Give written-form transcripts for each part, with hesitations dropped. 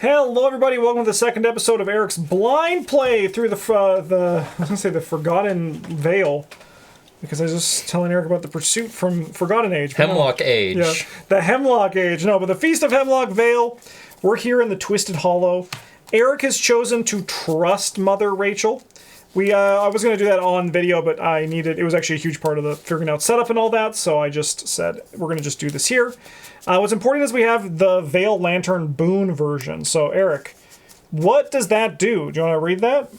Hello, everybody. Welcome to the second episode of Eric's blind play through the Forgotten Vale, because I was just telling Eric about the pursuit from Forgotten Age. Hemlock Age. Yeah, the Hemlock Age. No, but the Feast of Hemlock Vale. We're here in the Twisted Hollow. Eric has chosen to trust Mother Rachel. I was going to do that on video, but it was actually a huge part of the figuring out setup and all that, so I just said we're going to just do this here. What's important is we have the Veil Lantern Boon version. So, Eric, what does that do? Do you want to read that?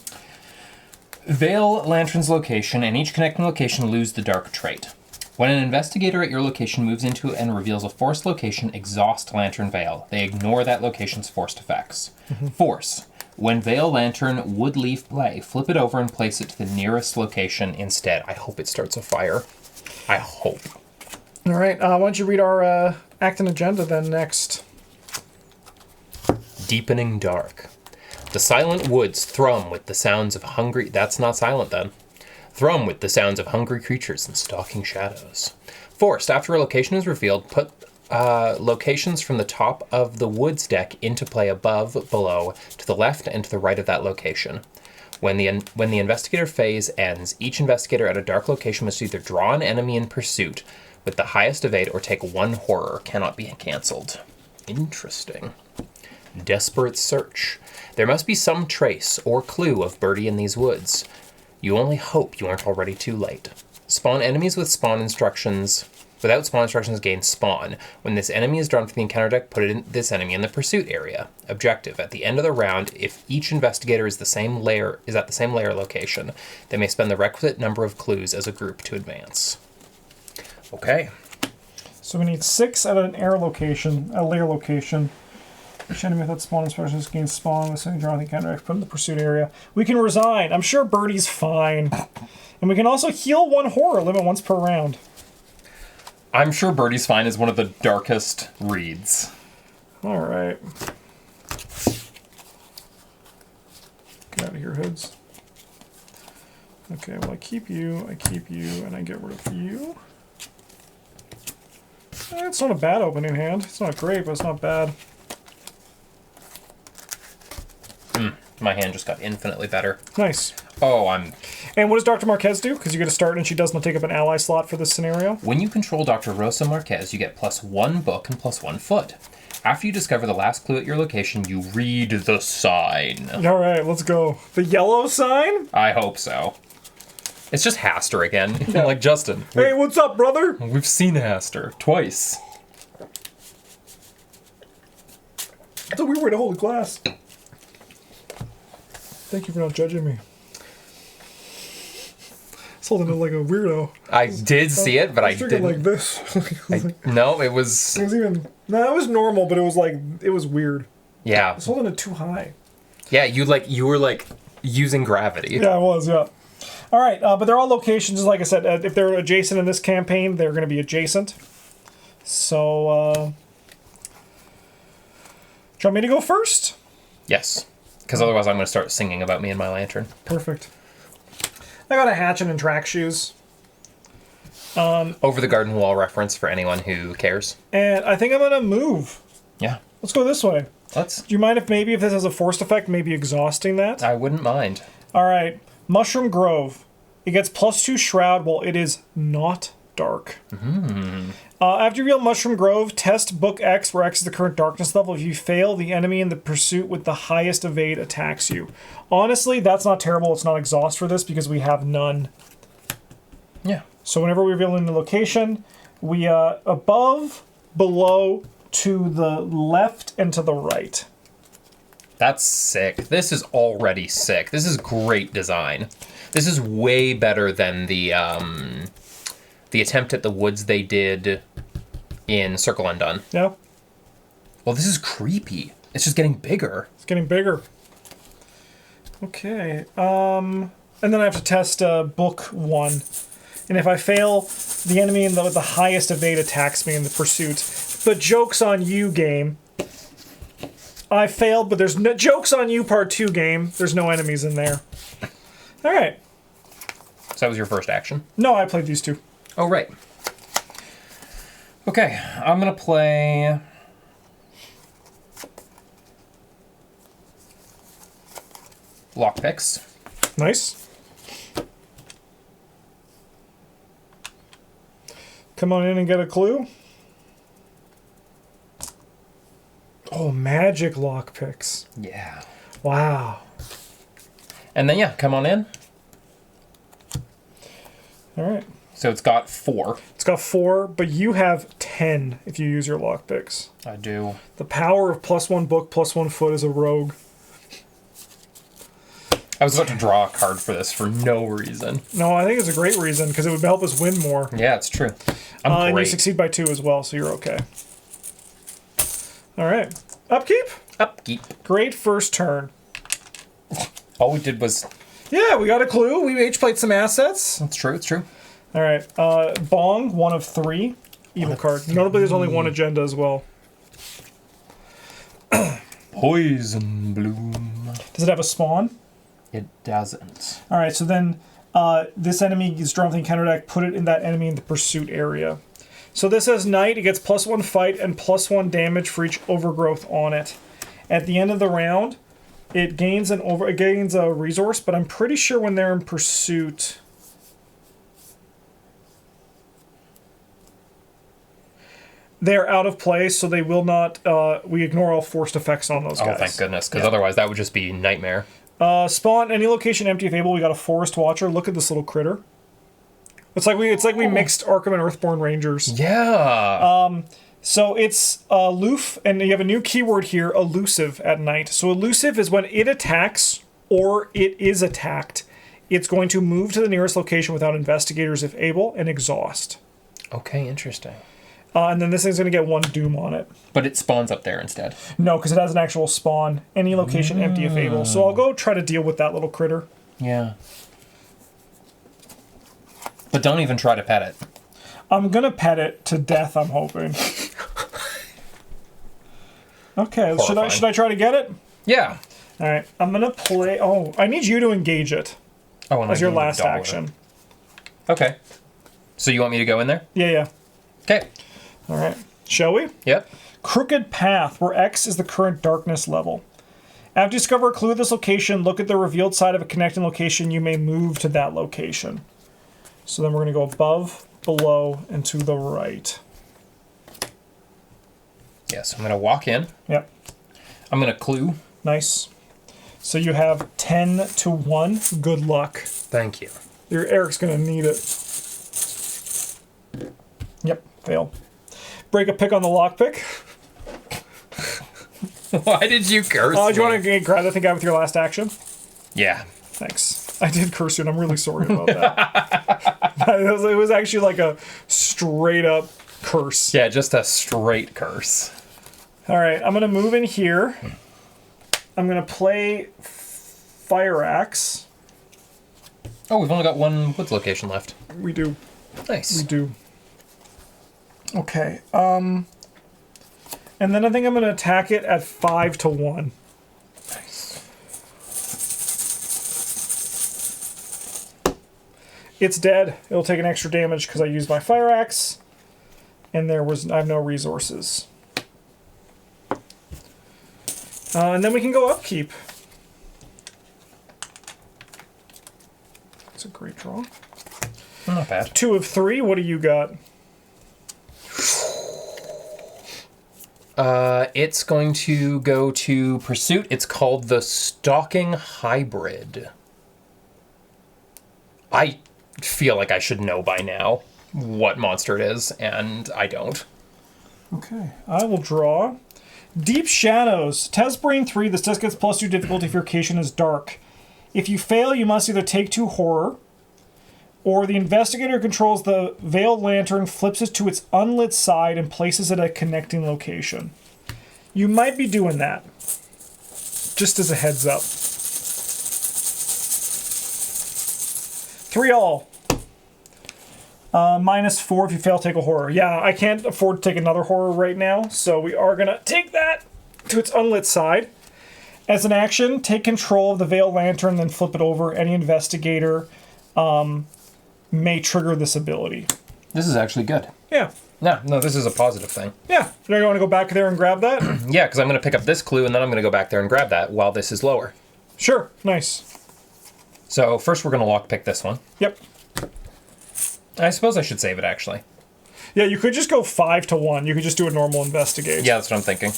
Veil Lantern's location and each connecting location lose the dark trait. When an investigator at your location moves into and reveals a forced location, exhaust Lantern Veil. They ignore that location's forced effects. Force. When Veil Lantern would leave play, flip it over and place it to the nearest location instead. I hope it starts a fire. I hope. All right. Why don't you read our act and agenda then next? Deepening dark. The silent woods thrum with the sounds of hungry... That's not silent then. Thrum with the sounds of hungry creatures and stalking shadows. Forced. After a location is revealed, put locations from the top of the woods deck into play above, below, to the left, and to the right of that location. When the investigator phase ends, each investigator at a dark location must either draw an enemy in pursuit with the highest evade or take one horror. Cannot be cancelled. Interesting. Desperate search. There must be some trace or clue of Birdie in these woods. You only hope you aren't already too late. Spawn enemies with spawn instructions. Without spawn instructions, gain spawn. When this enemy is drawn from the encounter deck, put this enemy in the pursuit area. Objective. At the end of the round, if each investigator is at the same layer location, they may spend the requisite number of clues as a group to advance. Okay. So we need 6 at an layer location. Each enemy without spawn instructions gains spawn. The same draw from the encounter deck, put in the pursuit area. We can resign. I'm sure Birdie's fine. And we can also heal 1 horror, limit once per round. I'm sure Birdie's fine is one of the darkest reads. All right. Get out of here, hoods. Okay, well, I keep you, and I get rid of you. It's not a bad opening hand. It's not great, but it's not bad. My hand just got infinitely better. Nice. Oh, And what does Dr. Marquez do? Because you get a start and she does not take up an ally slot for this scenario. When you control Dr. Rosa Marquez, you get +1 book and +1 foot. After you discover the last clue at your location, you read the sign. All right, let's go. The yellow sign? I hope so. It's just Haster again. Yeah. Like, Justin. Hey, what's up, brother? We've seen Haster twice. I thought we were in a whole class. Thank you for not judging me. I was holding it like a weirdo. I did see it, but I didn't. Like this. No, it was... It was normal, but it was weird. Yeah. I was holding it too high. Yeah, you were using gravity. Yeah, I was, yeah. All right, but they're all locations, like I said. If they're adjacent in this campaign, they're going to be adjacent. So, do you want me to go first? Yes. Because otherwise I'm going to start singing about me and my lantern. Perfect. I got a hatchet and track shoes. Over the garden wall reference for anyone who cares. And I think I'm going to move. Yeah. Let's go this way. Do you mind if this has a forced effect, maybe exhausting that? I wouldn't mind. All right. Mushroom Grove. It gets +2 Shroud while it is not dark. After you reveal Mushroom Grove, test Book X, where X is the current darkness level. If you fail, the enemy in the pursuit with the highest evade attacks you. Honestly, that's not terrible. It's not exhaust for this because we have none. Yeah. So whenever we're revealing the location, we above, below, to the left, and to the right. That's sick. This is already sick. This is great design. This is way better than the attempt at the woods they did in Circle Undone. Yeah. Well, this is creepy. It's just getting bigger. It's getting bigger. Okay. And then I have to test Book 1. And if I fail, the enemy with the highest evade attacks me in the pursuit. But joke's on you, game. I failed, but there's no... Joke's on you, part 2, game. There's no enemies in there. All right. So that was your first action? No, I played these 2. Oh, right. Okay, I'm going to play lockpicks. Nice. Come on in and get a clue. Oh, magic lockpicks. Yeah. Wow. And then, yeah, come on in. All right. So it's got 4. It's got 4, but you have 10 if you use your lockpicks. I do. The power of +1 book, +1 foot as a rogue. I was about to draw a card for this for no reason. No, I think it's a great reason because it would help us win more. Yeah, it's true. I'm And you great. succeed by 2 as well, so you're okay. All right. Upkeep. Upkeep. Great first turn. All we did was... Yeah, we got a clue. We each played some assets. It's true, it's true. All right. Bong, 1 of 3. Evil card. Notably, there's only 1 agenda as well. Poison Bloom. Does it have a spawn? It doesn't. All right, so then this enemy is drawn from the encounter deck. Put it in that enemy in the pursuit area. So this has Knight. It gets +1 fight and +1 damage for each overgrowth on it. At the end of the round, it gains a resource, but I'm pretty sure when they're in pursuit... They're out of play, so they will not... we ignore all forced effects on those guys. Oh, thank goodness, because otherwise that would just be nightmare. Spawn any location empty if able. We got a Forest Watcher. Look at this little critter. It's like we mixed Arkham and Earthborn Rangers. Yeah. So it's aloof, and you have a new keyword here, elusive at night. So elusive is when it attacks or it is attacked. It's going to move to the nearest location without investigators if able and exhaust. Okay, interesting. And then this thing's going to get 1 doom on it. But it spawns up there instead. No, because it has an actual spawn. Any location empty if able. So I'll go try to deal with that little critter. Yeah. But don't even try to pet it. I'm going to pet it to death, I'm hoping. Okay, should I try to get it? Yeah. All right, I'm going to play... Oh, I need you to engage it Oh, and as I your need a last dollar. action. Okay. So you want me to go in there? Yeah. Okay. All right. Shall we? Yep. Crooked Path, where X is the current darkness level. After you discover a clue at this location, look at the revealed side of a connecting location. You may move to that location. So then we're going to go above, below, and to the right. Yes, I'm going to walk in. Yep. I'm going to clue. Nice. So you have 10 to 1. Good luck. Thank you. Your Eric's going to need it. Yep, fail. Break a pick on the lockpick. Why did you curse Do you me? want to grab that thing out with your last action? Yeah. Thanks. I did curse you, and I'm really sorry about that. It was actually like a straight up curse. Yeah, just a straight curse. All right, I'm going to move in here. I'm going to play Fire Axe. Oh, we've only got 1 woods location left. We do. Nice. We do. Okay. And then I think I'm going to attack it at 5 to 1. Nice. It's dead. It'll take an extra damage because I used my Fire Axe. And I have no resources. And then we can go upkeep. That's a great draw. Not bad. 2 of 3. What do you got? It's going to go to Pursuit. It's called the Stalking Hybrid. I feel like I should know by now what monster it is, and I don't. Okay. I will draw. Deep Shadows. Test Brain 3. This test gets +2 difficulty if your location is dark. If you fail, you must either take 2 horror, or the investigator controls the veiled lantern, flips it to its unlit side, and places it at a connecting location. You might be doing that. Just as a heads up. 3 all. -4 if you fail, take a horror. Yeah, I can't afford to take another horror right now, so we are going to take that to its unlit side. As an action, take control of the veiled lantern, then flip it over. Any investigator may trigger this ability. This is actually good. Yeah. No, this is a positive thing. Yeah. Now you want to go back there and grab that? Yeah, because I'm going to pick up this clue, and then I'm going to go back there and grab that while this is lower. Sure. Nice. So first we're going to lockpick this one. Yep. I suppose I should save it, actually. Yeah, you could just go 5 to 1. You could just do a normal investigate. Yeah, that's what I'm thinking.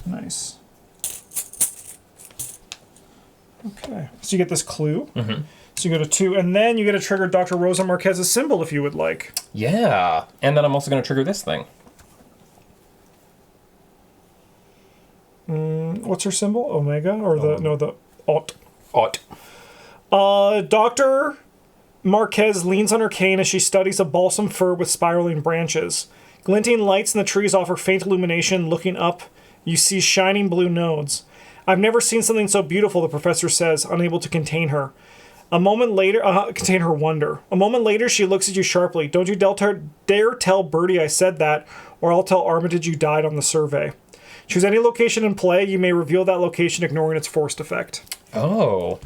Nice. Okay. So you get this clue. Mm-hmm. So you go to 2, and then you get to trigger Dr. Rosa Marquez's symbol if you would like. Yeah. And then I'm also going to trigger this thing. What's her symbol? Omega? Or the Ot. Ought. Dr. Marquez leans on her cane as she studies a balsam fir with spiraling branches. Glinting lights in the trees offer faint illumination. Looking up, you see shining blue nodes. I've never seen something so beautiful, the professor says, unable to contain her. A moment later, contain her wonder. A moment later, she looks at you sharply. Don't you dare tell Bertie I said that, or I'll tell Armitage you died on the survey. Choose any location in play. You may reveal that location, ignoring its forced effect. Oh.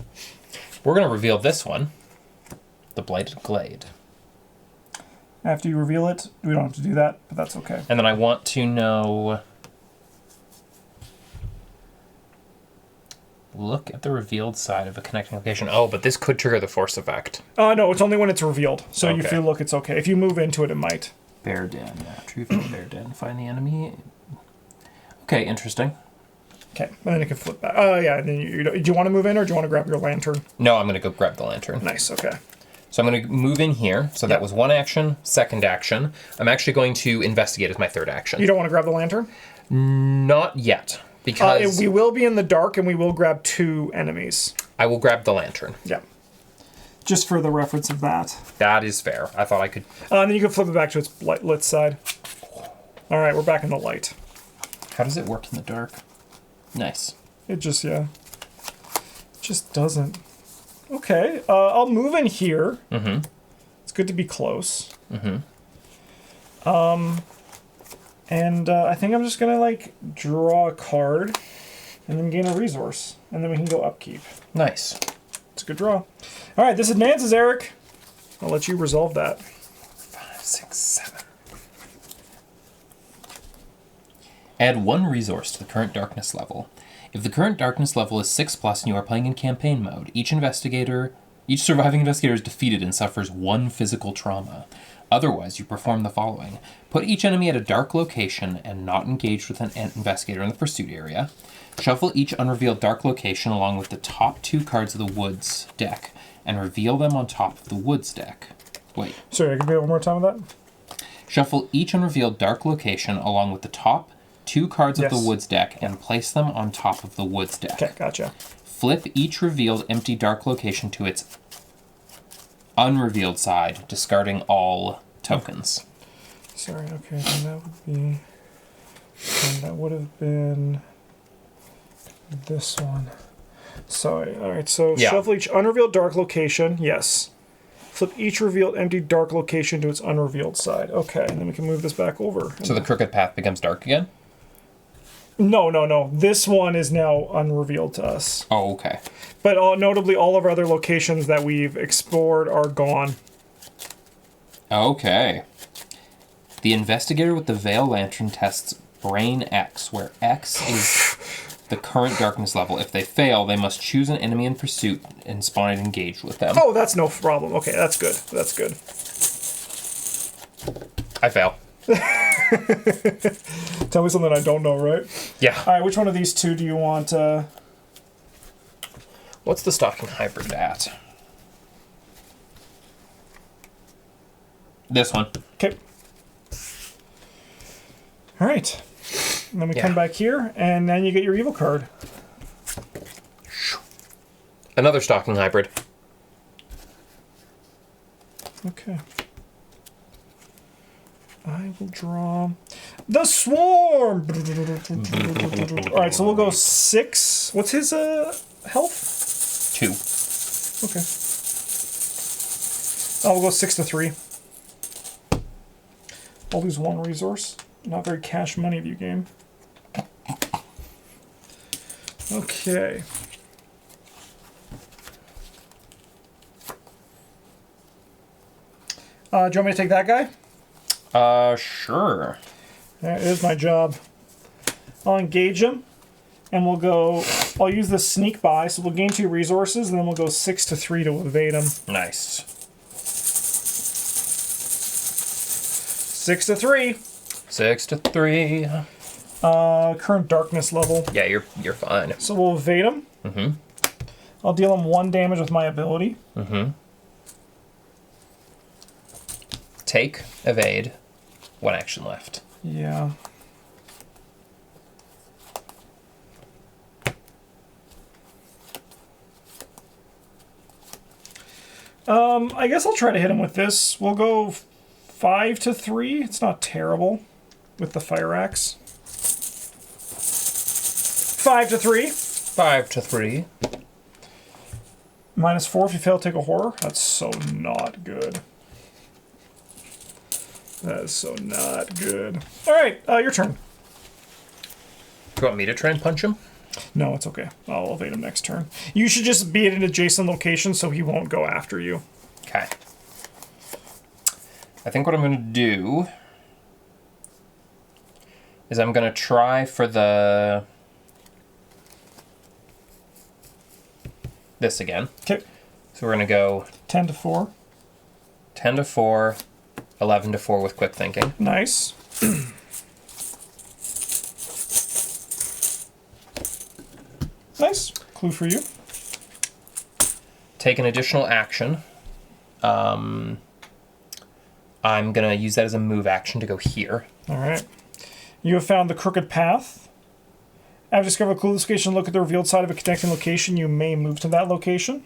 We're going to reveal this one. The Blighted Glade. After you reveal it, we don't have to do that, but that's okay. And then I want to know... Look at the revealed side of a connecting location. Oh, but this could trigger the force effect. No, it's only when it's revealed. So Okay. if you look, it's okay. If you move into it, it might. Bear Den. True Bear Den. Find the enemy. Okay, interesting. Okay, and then you can flip back. Oh, yeah, and then do you want to move in, or do you want to grab your lantern? No, I'm going to go grab the lantern. Nice, okay. So I'm going to move in here. So that was one action, second action. I'm actually going to investigate as my third action. You don't want to grab the lantern? Not yet, because We will be in the dark, and we will grab 2 enemies. I will grab the lantern. Yeah. Just for the reference of that. That is fair. I thought I could... And then you can flip it back to its lit side. All right, we're back in the light. How does it work in the dark? Nice. It just, yeah. It just doesn't. Okay, I'll move in here. Mm-hmm. It's good to be close. Mm-hmm. And I think I'm just gonna, like, draw a card and then gain a resource. And then we can go upkeep. Nice. It's a good draw. All right, this advances, Eric. I'll let you resolve that. 5, 6, 7. Add 1 resource to the current darkness level. If the current darkness level is 6+ and you are playing in campaign mode, each surviving investigator is defeated and suffers 1 physical trauma. Otherwise, you perform the following. Put each enemy at a dark location and not engaged with an investigator in the pursuit area. Shuffle each unrevealed dark location along with the top 2 cards of the Woods deck and reveal them on top of the Woods deck. Wait. Sorry, I can be one more time with that? Shuffle each unrevealed dark location along with the top 2 cards of the Woods deck and place them on top of the Woods deck. Okay, gotcha. Flip each revealed empty dark location to its unrevealed side, discarding all tokens. Sorry, okay, then that would be... And that would have been... this one. Sorry, alright, so shuffle each unrevealed dark location, yes. Flip each revealed empty dark location to its unrevealed side. Okay, and then we can move this back over. So the crooked path becomes dark again? No. This one is now unrevealed to us. Oh, okay. But notably, all of our other locations that we've explored are gone. Okay. The investigator with the Vale Lantern tests Brain X, where X is the current darkness level. If they fail, they must choose an enemy in pursuit and spawn and engage with them. Oh, that's no problem. Okay, that's good. That's good. I fail. Tell me something I don't know, right? Yeah. All right, which one of these 2 do you want? What's the stocking hybrid at? This one. Okay. All right. And then we come back here, and then you get your evil card. Another stocking hybrid. Okay. I will draw the swarm. All right, so we'll go 6. What's his health? 2. Okay. We'll go 6 to 3. I'll lose 1 resource. Not very cash money view game. Okay. Do you want me to take that guy? Sure. That is my job. I'll engage him, and we'll go I'll use the sneak by, so we'll gain 2 resources, and then we'll go 6 to 3 to evade him. Nice. 6 to 3. 6 to 3. Current darkness level. Yeah, you're fine. So we'll evade him. Mm-hmm. I'll deal him 1 damage with my ability. Mm-hmm. Take, evade, 1 action left. Yeah. I guess I'll try to hit him with this. We'll go 5 to 3. It's not terrible with the fire axe. 5 to 3. 5 to 3. -4 if you fail to take a horror. That's so not good. That is so not good. All right, your turn. Do you want me to try and punch him? No, it's okay. I'll evade him next turn. You should just be at an adjacent location so he won't go after you. Okay. I think what I'm going to do is I'm going to try for this again. Okay. So we're going to go 10 to 4. 10 to 4, 11 to 4 with quick thinking. Nice. Nice. Clue for you. Take an additional action. I'm going to use that as a move action to go here. All right. You have found the crooked path. After discover a clue location, look at the revealed side of a connecting location. You may move to that location.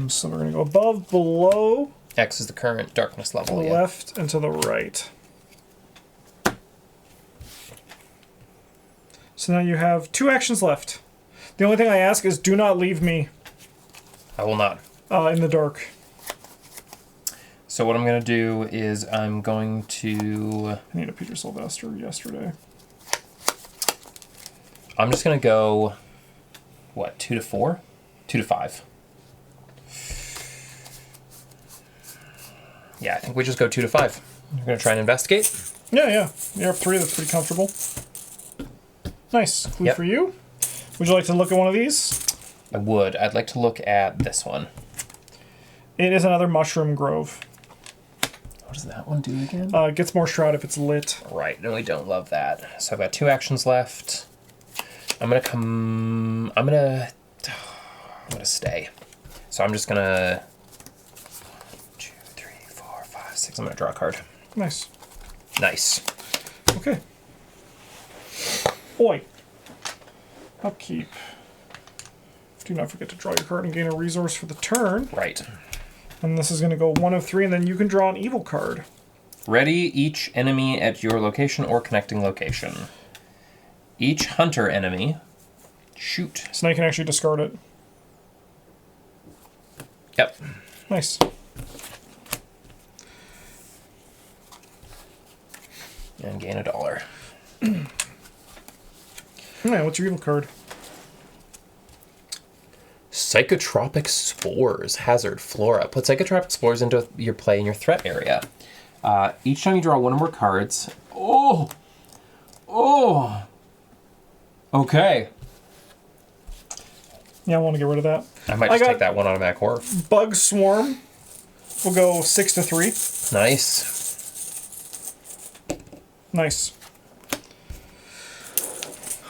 So we're going to go above, below, X is the current darkness to level. the Yeah. left, and to the right. So now you have 2 actions left. The only thing I ask is do not leave me I will not. in the dark. So what I'm going to do is I'm going to... I need a Peter Sylvester yesterday. I'm just going to go, what, 2 to 4? 2 to 5. Yeah, I think we just go 2 to 5. We're going to try and investigate. Yeah. You're up 3. That's pretty comfortable. Nice. Clue Yep. for you. Would you like to look at one of these? I would. I'd like to look at this one. It is another mushroom grove. What does that one do again? It gets more shroud if it's lit. Right, no, we don't love that. So I've got 2 actions left. I'm gonna stay. So I'm just gonna 2, 3, 4, 5, 6. I'm gonna draw a card. Nice. Nice. Okay. Oi. Upkeep. Do not forget to draw your card and gain a resource for the turn. Right. And this is going to go 1 of 3, and then you can draw an evil card. Ready each enemy at your location or connecting location. Each hunter enemy. Shoot. So now you can actually discard it. Yep. Nice. And gain $1. Alright, what's your evil card? Psychotropic spores. Hazard. Flora. Put psychotropic spores into your play in your threat area. Each time you draw 1 or more cards. Oh! Okay. Yeah, I want to get rid of that. I might just take that 1 automatic horror. Bug Swarm. We'll go 6 to 3. Nice. Nice.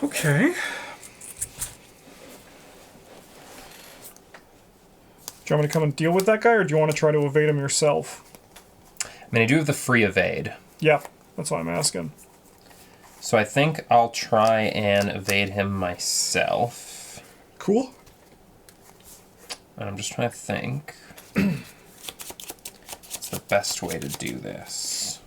Okay. Do you want me to come and deal with that guy, or do you want to try to evade him yourself? I mean, I do have the free evade. Yeah, that's what I'm asking. So I think I'll try and evade him myself. Cool. And I'm just trying to think. What's the best way to do this?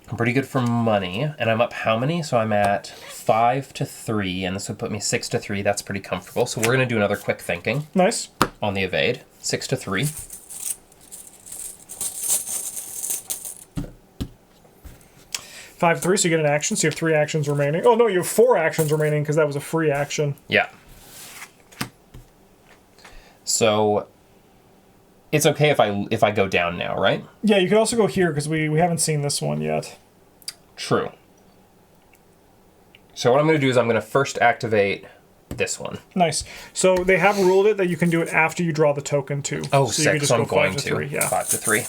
I'm pretty good for money, and I'm up how many? So I'm at 5 to 3, and this would put me 6 to 3. That's pretty comfortable. So we're going to do another quick thinking. Nice. On the evade. 6 to 3. 5 to 3, so you get an action, so you have 3 actions remaining. Oh, no, you have 4 actions remaining because that was a free action. Yeah. So It's okay if I go down now, right? Yeah, you could also go here because we haven't seen this one yet. True. So what I'm going to do is I'm going to first activate this one. Nice. So they have ruled it that you can do it after you draw the token too. Oh, so sick. You can just So I'm go going 5 to. 3. Yeah. 5 to 3.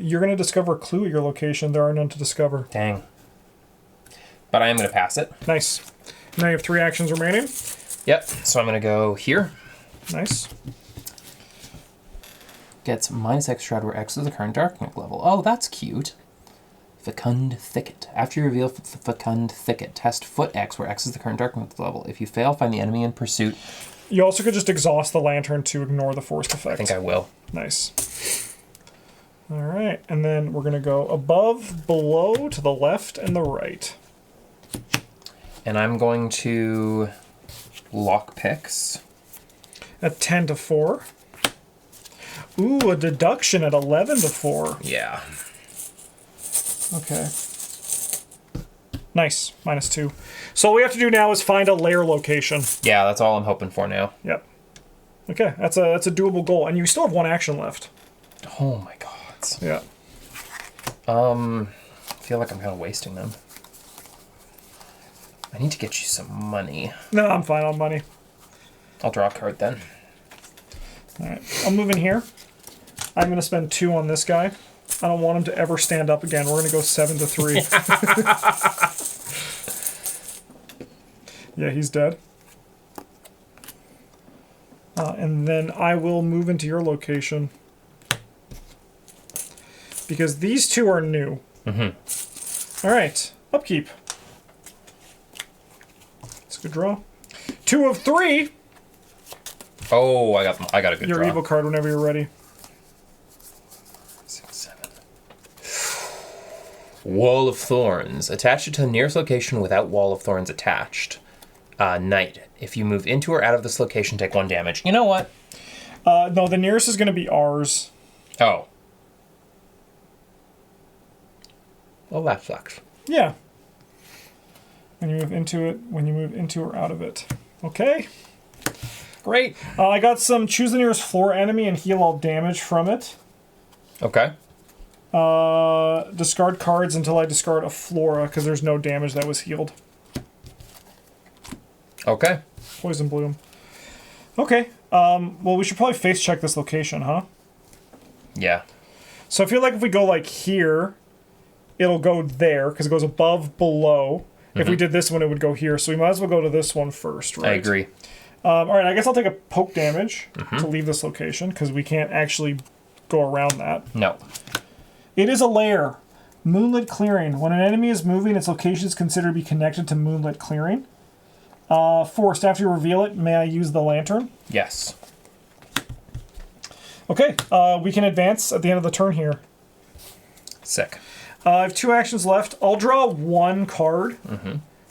You're going to discover a clue at your location. There are none to discover. Dang. But I am going to pass it. Nice. Now you have 3 actions remaining. Yep. So I'm going to go here. Nice. Gets -X shroud where X is the current darkness level. Oh, that's cute. Fecund Thicket. After you reveal Fecund Thicket, test foot X where X is the current darkness level. If you fail, find the enemy in pursuit. You also could just exhaust the lantern to ignore the forced effect. I think I will. Nice. All right, and then we're going to go above, below, to the left, and the right. And I'm going to lock picks. At 10 to 4. Ooh, a deduction at 11 to 4. Yeah. Okay. Nice. -2. So all we have to do now is find a lair location. Yeah, that's all I'm hoping for now. Yep. Okay, that's a doable goal, and you still have 1 action left. Oh my god. Yeah. I feel like I'm kind of wasting them. I need to get you some money. No, I'm fine on money. I'll draw a card then. All right, I'll move in here. I'm going to spend 2 on this guy. I don't want him to ever stand up again. We're going to go 7 to 3. Yeah, he's dead. And then I will move into your location. Because these 2 are new. Mm-hmm. All right, upkeep. That's a good draw. 2 of 3. Oh, I got a good Your draw. evil card whenever you're ready. 6, 7. Wall of Thorns. Attach it to the nearest location without Wall of Thorns attached. Knight. If you move into or out of this location, take 1 damage. You know what? No, the nearest is going to be ours. Oh. Well, that sucks. Yeah. When you move into it, when you move into or out of it. Okay. Great. I got some choose the nearest floor enemy and heal all damage from it. Okay. Discard cards until I discard a flora because there's no damage that was healed. Okay. Poison bloom. Okay. Well, we should probably face check this location, huh? Yeah. So I feel like if we go like here, it'll go there because it goes above, below. If we did this one, it would go here. So we might as well go to this one first, right? I agree. All right, I guess I'll take a poke damage to leave this location because we can't actually go around that. No. It is a lair. Moonlit clearing. When an enemy is moving, its location is considered to be connected to moonlit clearing. Forced. After you reveal it, may I use the lantern? Yes. Okay, we can advance at the end of the turn here. Sick. I have 2 actions left. I'll draw 1 card.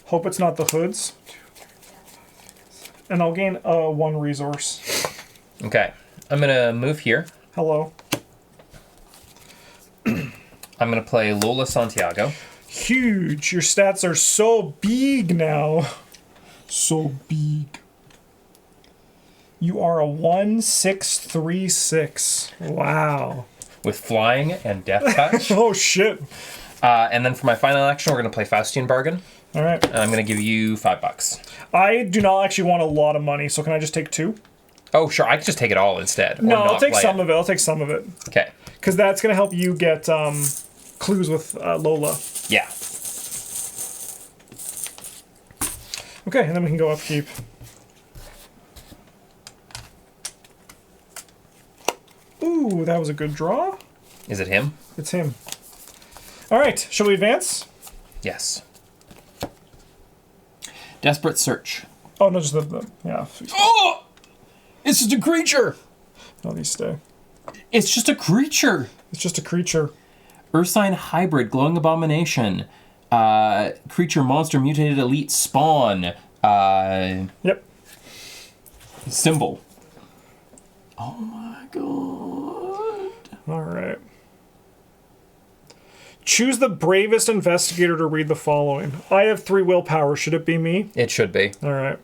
Hope it's not the hoods. And I'll gain 1 resource. Okay. I'm going to move here. Hello. I'm going to play Lola Santiago. Huge. Your stats are so big now. So big. You are a 1/6/3/6. Wow. With flying and death touch. Oh, shit. And then for my final action, we're going to play Faustian Bargain. All right. And I'm going to give you $5. I do not actually want a lot of money, so can I just take 2? Oh, sure. I could just take it all instead. No, I'll take some of it. I'll take some of it. Okay. Because that's going to help you get clues with Lola. Yeah. Okay, and then we can go upkeep. Ooh, that was a good draw. Is it him? It's him. All right, shall we advance? Yes. Desperate Search. Oh, no, just the yeah. Oh! It's just a creature! No, these stay. It's just a creature! It's just a creature. Ursine Hybrid, Glowing Abomination. Creature, monster, mutated elite, spawn. Yep. Symbol. Oh my god. All right. Choose the bravest investigator to read the following. I have 3 willpower. Should it be me? It should be. All right.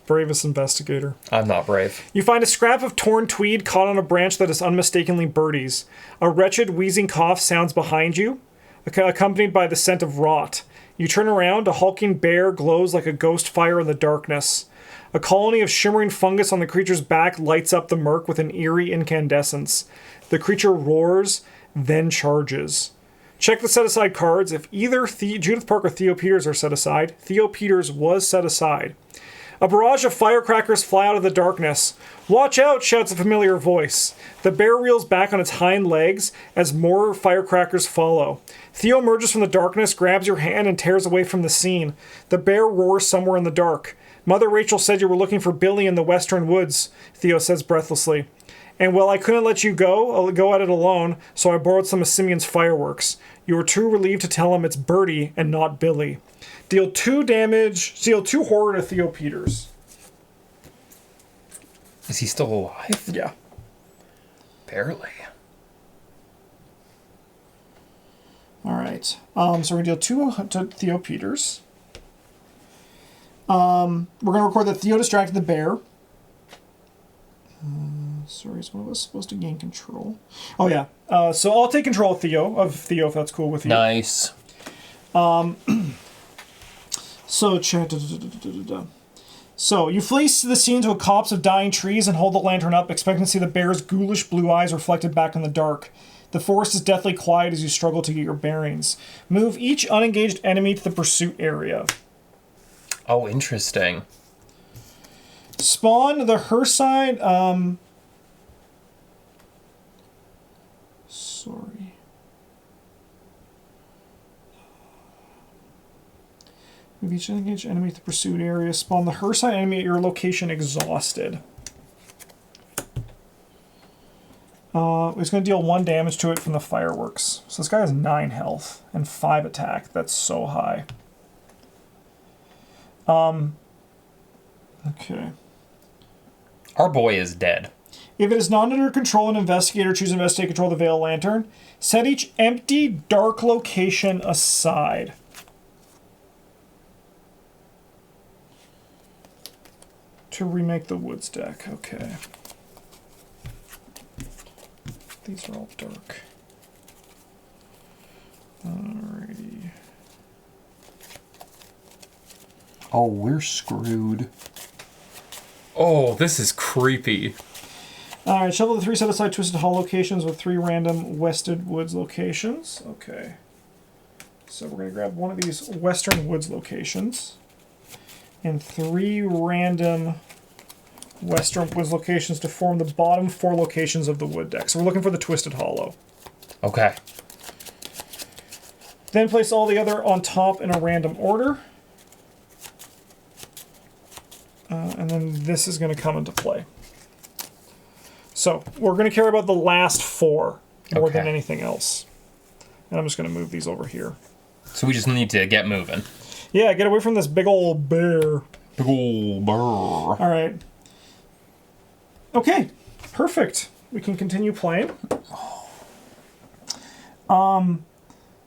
Bravest investigator. I'm not brave. You find a scrap of torn tweed caught on a branch that is unmistakably Birdie's. A wretched, wheezing cough sounds behind you, accompanied by the scent of rot. You turn around, a hulking bear glows like a ghost fire in the darkness. A colony of shimmering fungus on the creature's back lights up the murk with an eerie incandescence. The creature roars, then charges. Check the set-aside cards. If either Judith Park or Theo Peters are set aside, Theo Peters was set aside. A barrage of firecrackers fly out of the darkness. "Watch out!" shouts a familiar voice. The bear reels back on its hind legs as more firecrackers follow. Theo emerges from the darkness, grabs your hand, and tears away from the scene. The bear roars somewhere in the dark. "Mother Rachel said you were looking for Billy in the western woods," Theo says breathlessly. "And well, I couldn't let you I'll go at it alone, so I borrowed some of Simeon's fireworks. You were too relieved to tell him it's Birdie and not Billy." Deal 2 damage, deal 2 horror to Theo Peters. Is he still alive? Yeah. Barely. Alright. So we're going to deal 2 to Theo Peters. We're going to record that Theo distracted the bear. Sorry, is one of us supposed to gain control? Oh, yeah. So I'll take control of Theo, if that's cool with you. Nice. So, So, you flee the scene to a copse of dying trees and hold the lantern up, expecting to see the bear's ghoulish blue eyes reflected back in the dark. The forest is deathly quiet as you struggle to get your bearings. Move each unengaged enemy to the pursuit area. Oh, interesting. Spawn the her side. Sorry. Move each engaged enemy to the pursuit area. Spawn the her side enemy at your location exhausted. It's going to deal 1 damage to it from the fireworks. So this guy has 9 health and 5 attack. That's so high. Okay. Our boy is dead. If it is not under control of an investigator, choose investigate control of the Vale Lantern. Set each empty, dark location aside. To remake the woods deck. Okay. These are all dark. Alrighty. Oh, we're screwed. Oh, this is creepy. Alright, shuffle the 3 set-aside Twisted Hall locations with 3 random Wested Woods locations. Okay. So we're going to grab one of these Western Woods locations. And 3 random Western Woods locations to form the bottom 4 locations of the wood deck. So we're looking for the Twisted Hollow. Okay. Then place all the other on top in a random order. And then this is going to come into play. So we're going to care about the last 4 more than anything else. And I'm just going to move these over here. So we just need to get moving. Yeah, get away from this big old bear. Big ol' burr. All right. Okay, perfect. We can continue playing.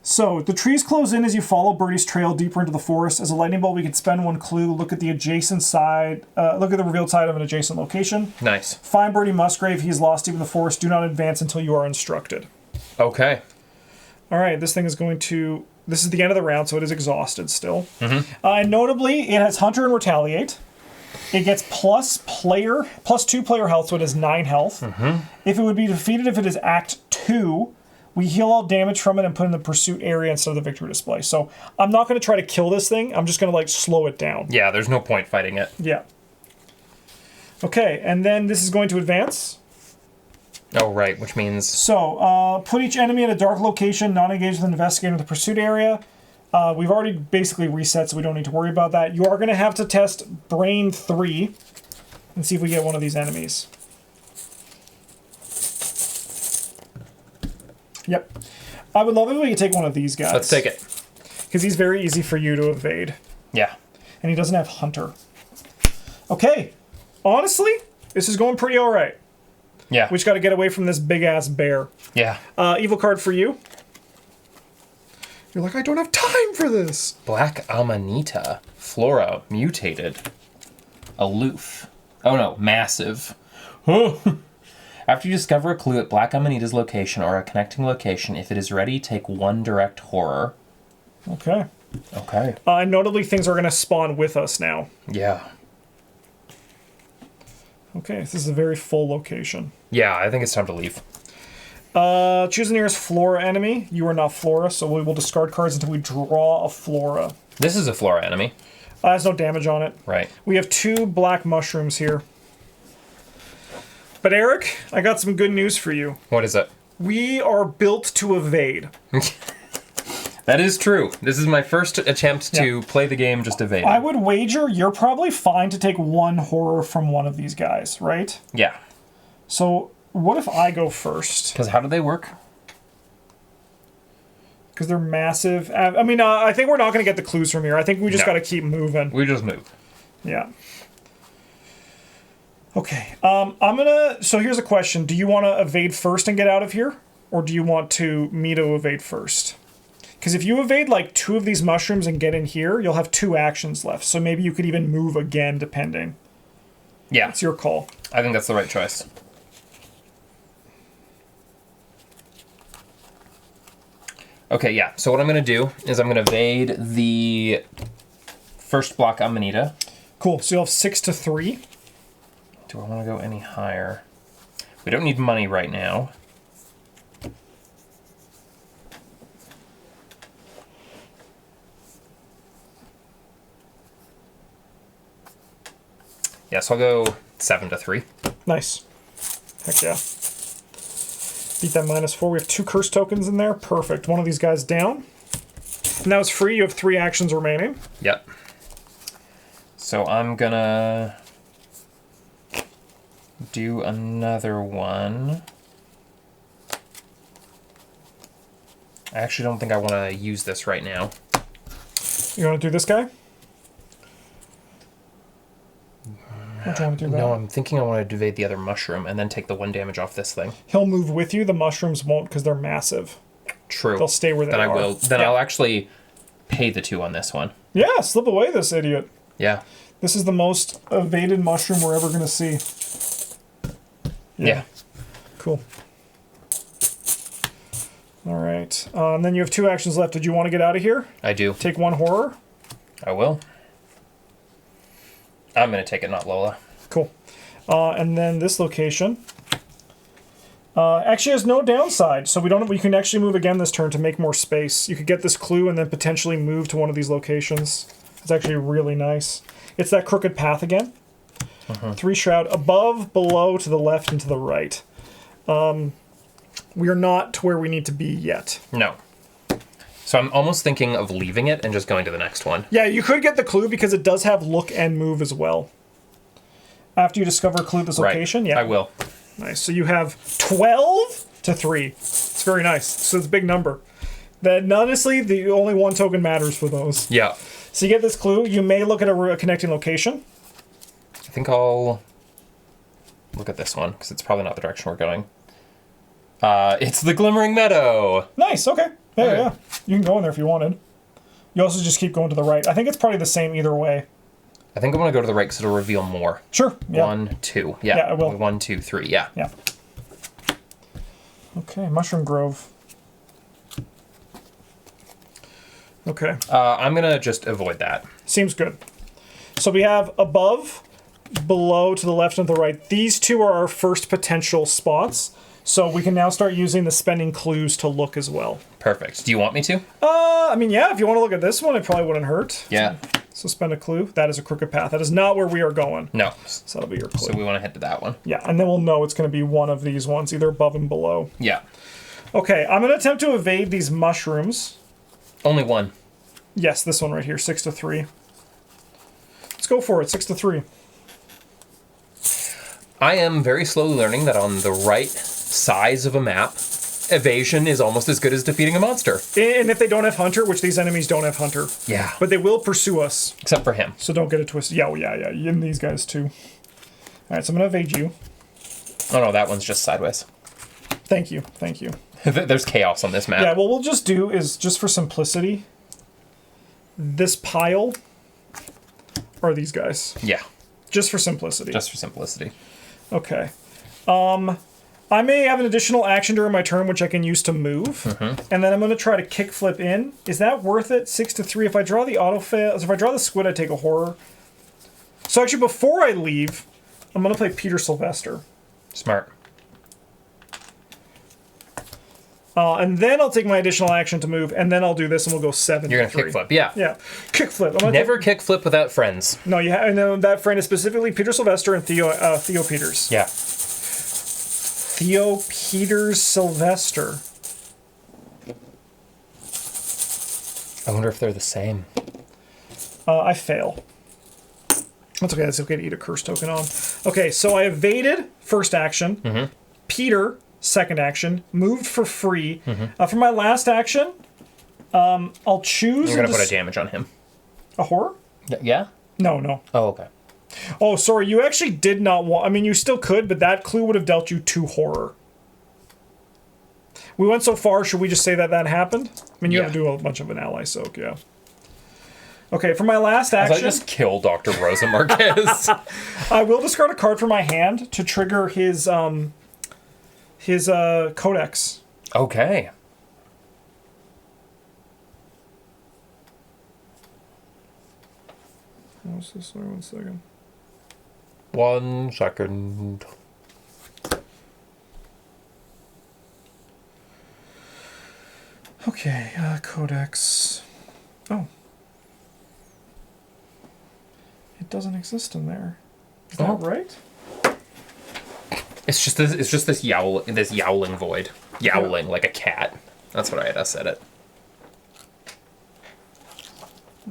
So the trees close in as you follow Birdie's trail deeper into the forest. As a lightning bolt, we can spend 1 clue. Look at the adjacent side. Look at the revealed side of an adjacent location. Nice. Find Birdie Musgrave. He's lost deep in the forest. Do not advance until you are instructed. Okay. All right, this thing is going to... This is the end of the round, so it is exhausted still. And notably, it has Hunter and Retaliate. It gets plus 2 player health, so it has 9 health. If it would be defeated if it is Act 2, we heal all damage from it and put it in the pursuit area instead of the victory display. So I'm not going to try to kill this thing. I'm just going to like slow it down. Yeah, there's no point fighting it. Yeah. Okay, and then this is going to advance. Oh, right, which means... So, put each enemy in a dark location, not engaged with an investigator in the pursuit area. We've already basically reset, so we don't need to worry about that. You are going to have to test Brain 3 and see if we get one of these enemies. Yep. I would love it if we could take one of these guys. Let's take it. Because he's very easy for you to evade. Yeah. And he doesn't have Hunter. Okay. Honestly, this is going pretty alright. Yeah. We just got to get away from this big-ass bear. Yeah. Evil card for you. You're like, I don't have time for this. Black Amanita. Flora. Mutated. Aloof. Oh no, massive. After you discover a clue at Black Amanita's location or a connecting location, if it is ready, take 1 direct horror. Okay. Okay. Notably, things are going to spawn with us now. Yeah. Okay, this is a very full location. Yeah, I think it's time to leave. Choose the nearest Flora enemy. You are not Flora, so we will discard cards until we draw a Flora. This is a Flora enemy. Has no damage on it. Right. We have 2 black mushrooms here. But Eric, I got some good news for you. What is it? We are built to evade. That is true. This is my first attempt to play the game just evading. I would wager you're probably fine to take 1 horror from one of these guys, right? Yeah. So what if I go first? Because how do they work? Because they're massive. I mean, I think we're not going to get the clues from here. I think we just got to keep moving. We just move. Yeah. Okay. I'm going to... So here's a question. Do you want to evade first and get out of here? Or do you want me to evade first? Because if you evade like 2 of these mushrooms and get in here, you'll have 2 actions left. So maybe you could even move again, depending. Yeah. It's your call. I think that's the right choice. Okay, yeah. So what I'm going to do is I'm going to evade the first block Amanita. Cool. So you'll have 6 to 3. Do I want to go any higher? We don't need money right now. Yeah, so I'll go 7 to 3. Nice. Heck yeah. Beat that -4. We have 2 curse tokens in there. Perfect. One of these guys down. And that was free. You have 3 actions remaining. Yep. So I'm gonna do another one. I actually don't think I want to use this right now. You want to do this guy? Or do you want to do that? No, I'm thinking I want to evade the other mushroom and then take the 1 damage off this thing. He'll move with you. The mushrooms won't because they're massive. True. They'll stay where they are. Then I will. Then I'll actually pay the 2 on this one. Yeah, slip away, this idiot. Yeah. This is the most evaded mushroom we're ever going to see. Yeah. Cool. All right. And then you have 2 actions left. Did you want to get out of here? I do. Take 1 horror? I will. I'm going to take it, not Lola. Cool. And then this location actually has no downside, so we can actually move again this turn to make more space. You could get this clue and then potentially move to one of these locations. It's actually really nice. It's that crooked path again. 3 shroud above, below, to the left, and to the right. We are not to where we need to be yet. No. So I'm almost thinking of leaving it and just going to the next one. Yeah, you could get the clue because it does have look and move as well. After you discover a clue at this location, yeah. I will. Nice. So you have 12 to 3. It's very nice. So it's a big number. Then honestly, the only 1 token matters for those. Yeah. So you get this clue. You may look at a connecting location. I think I'll look at this one because it's probably not the direction we're going. It's the Glimmering Meadow. Nice. Okay. Yeah. You can go in there if you wanted. You also just keep going to the right. I think it's probably the same either way. I think I want to go to the right because it'll reveal more. Sure. Yeah. 1, 2. Yeah. Yeah, I will. 1, 2, 3. Yeah. Yeah. Okay. Mushroom Grove. Okay. I'm going to just avoid that. Seems good. So we have above, below, to the left, and to the right. These 2 are our first potential spots. So we can now start using the spending clues to look as well. Perfect. Do you want me to? I mean, yeah, if you want to look at this one, it probably wouldn't hurt. Yeah. So spend a clue. That is a crooked path. That is not where we are going. No. So that'll be your clue. So we want to head to that one. Yeah, and then we'll know it's going to be one of these ones, either above and below. Yeah. Okay, I'm going to attempt to evade these mushrooms. Only 1. Yes, this one right here, 6 to 3. Let's go for it, 6 to 3. I am very slowly learning that on the right size of a map, evasion is almost as good as defeating a monster. And if they don't have Hunter, which these enemies don't have Hunter. Yeah. But they will pursue us. Except for him. So don't get it twisted. Yeah, and these guys too. Alright, so I'm going to evade you. Oh no, that one's just sideways. Thank you. There's chaos on this map. Yeah, what we'll just do is, just for simplicity, this pile are these guys. Yeah. Just for simplicity. Just for simplicity. Okay. I may have an additional action during my turn, which I can use to move. And then I'm going to try to kickflip in. Is that worth it? 6 to 3. If I draw the auto fail, if I draw the squid, I take a horror. So actually, before I leave, I'm going to play Peter Sylvester. Smart. And then I'll take my additional action to move, and then I'll do this, and we'll go 7 You're to going to 3. kickflip, yeah. Yeah. Kickflip. I'm gonna Never kickflip without friends. No, you have, and that friend is specifically Peter Sylvester and Theo Peters. Yeah. Theo Peters Sylvester. I wonder if they're the same. I fail. That's okay. That's okay to eat a curse token on. Okay, so I evaded first action. Peter, second action. Moved for free. For my last action, I'll choose... You're going to put a damage on him. A horror? Yeah? No. Oh, okay. Oh, sorry. You actually did not want... I mean, you still could, but that clue would have dealt you 2 horror. We went so far, should we just say that that happened? I mean, you have to do a bunch of an ally soak, yeah. Okay, for my last action... I just kill Dr. Rosa Marquez. I will discard a card from my hand to trigger his codex. Okay. What's this? Sorry, 1 second. 1 second. Okay, codex. Oh. It doesn't exist in there. Is that right? It's just this yowling void. Yowling like a cat. That's what I had said it.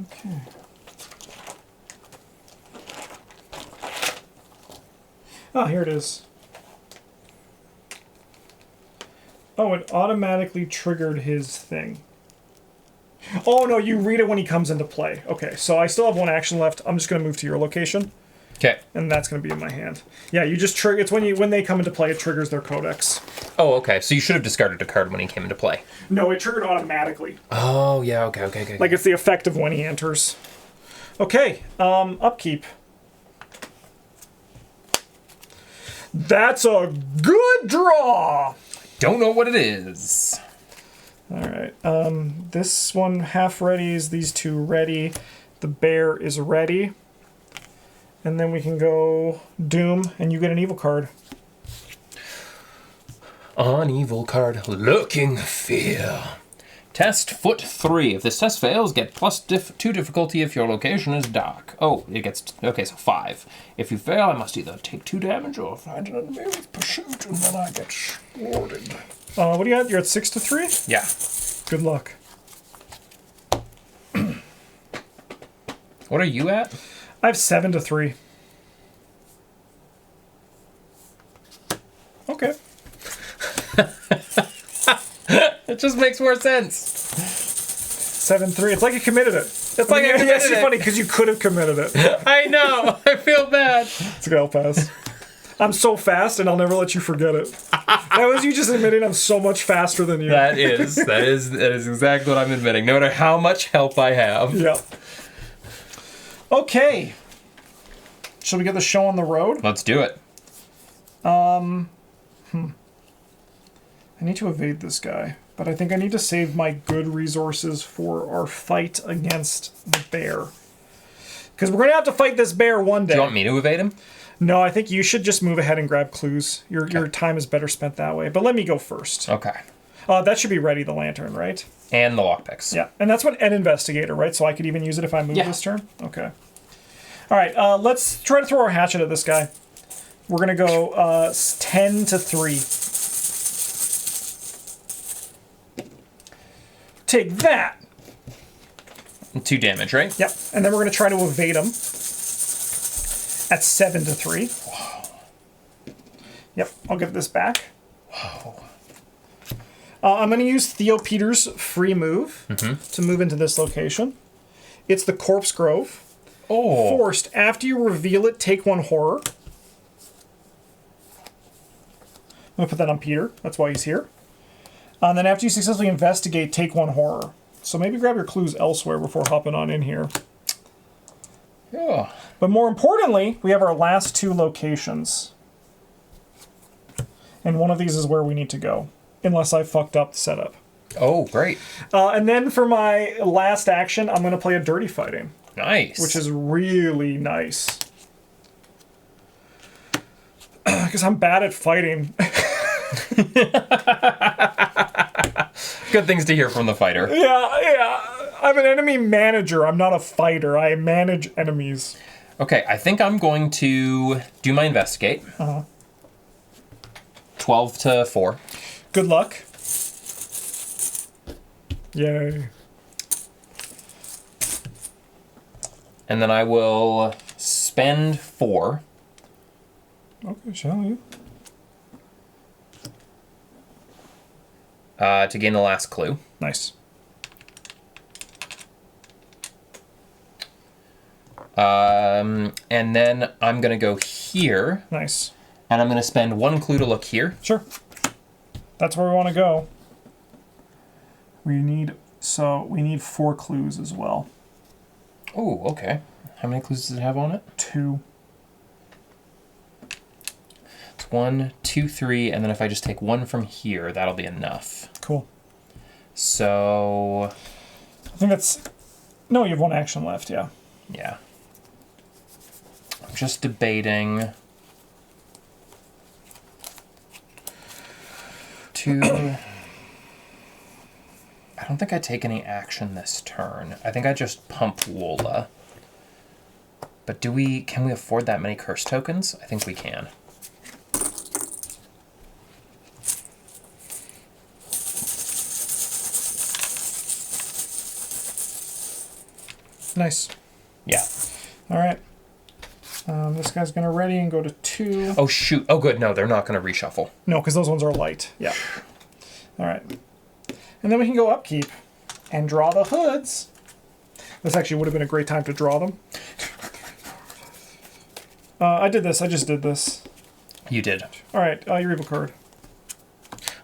Okay. Oh, here it is. Oh, it automatically triggered his thing. Oh, no, you read it when he comes into play. Okay, so I still have 1 action left. I'm just going to move to your location. Okay. And that's going to be in my hand. Yeah, you just trigger... It's when they come into play, it triggers their codex. Oh, okay. So you should have discarded a card when he came into play. No, it triggered automatically. Oh, yeah. Okay. Like, it's the effect of when he enters. Okay, upkeep. That's a good draw! Don't know what it is. All right. This one half ready is these 2 ready. The bear is ready. And then we can go Doom, and you get an evil card. On evil card, Lurking Fear. Test foot 3. If this test fails, get +2 difficulty if your location is dark. Oh, it gets... Okay, so 5. If you fail, I must either take 2 damage or find an enemy with pursuit, and then I get sworded. What do you got? You're at 6 to 3? Yeah. Good luck. What are you at? I have 7 to 3. Okay. It just makes more sense. 7-3. It's like you committed it. It's like I committed It's actually it. funny because you could have committed it. I know. I feel bad. It's okay, I'll pass. I'm so fast, and I'll never let you forget it. That was you just admitting I'm so much faster than you. That is exactly what I'm admitting. No matter how much help I have. Yeah. Okay. Shall we get the show on the road? Let's do it. I need to evade this guy, but I think I need to save my good resources for our fight against the bear. Because we're going to have to fight this bear one day. Do you want me to evade him? No, I think you should just move ahead and grab clues. Your time is better spent that way. But let me go first. Okay. That should be ready, the lantern, right? And the lockpicks. Yeah, and that's what an investigator, right? So I could even use it if I move this turn? Okay. All right, let's try to throw our hatchet at this guy. We're going to go 10 to 3. Take that! 2 damage, right? Yep, and then we're going to try to evade him at 7 to 3. Yep, I'll get this back. Wow. I'm going to use Theo Peters' free move to move into this location. It's the Corpse Grove. Oh. Forced, after you reveal it, take 1 horror. I'm going to put that on Peter. That's why he's here. And then after you successfully investigate, take 1 horror. So maybe grab your clues elsewhere before hopping on in here. Oh. But more importantly, we have our last 2 locations. And one of these is where we need to go. Unless I fucked up the setup. Oh, great. And then for my last action, I'm going to play a dirty fighting. Nice. Which is really nice. Because I'm bad at fighting. Good things to hear from the fighter. Yeah. I'm an enemy manager. I'm not a fighter. I manage enemies. Okay, I think I'm going to do my investigate. 12 to 4. Good luck. Yay. And then I will spend 4. Okay, shall you? To gain the last clue. Nice. And then I'm going to go here. Nice. And I'm going to spend 1 clue to look here. Sure. That's where we want to go. We need 4 clues as well. Oh, okay. How many clues does it have on it? 2. It's 1, 2, 3, and then if I just take 1 from here, that'll be enough. Cool. So... I think that's... No, you have 1 action left, yeah. Yeah. I'm just debating... 2... I don't think I take any action this turn. I think I just pump Wola. But can we afford that many curse tokens? I think we can. Nice. Yeah. All right. This guy's going to ready and go to 2. Oh, shoot. Oh, good. No, they're not going to reshuffle. No, because those ones are light. Yeah. All right. And then we can go upkeep and draw the hoods. This actually would have been a great time to draw them. I did this. I just did this. You did. All right. Your evil card.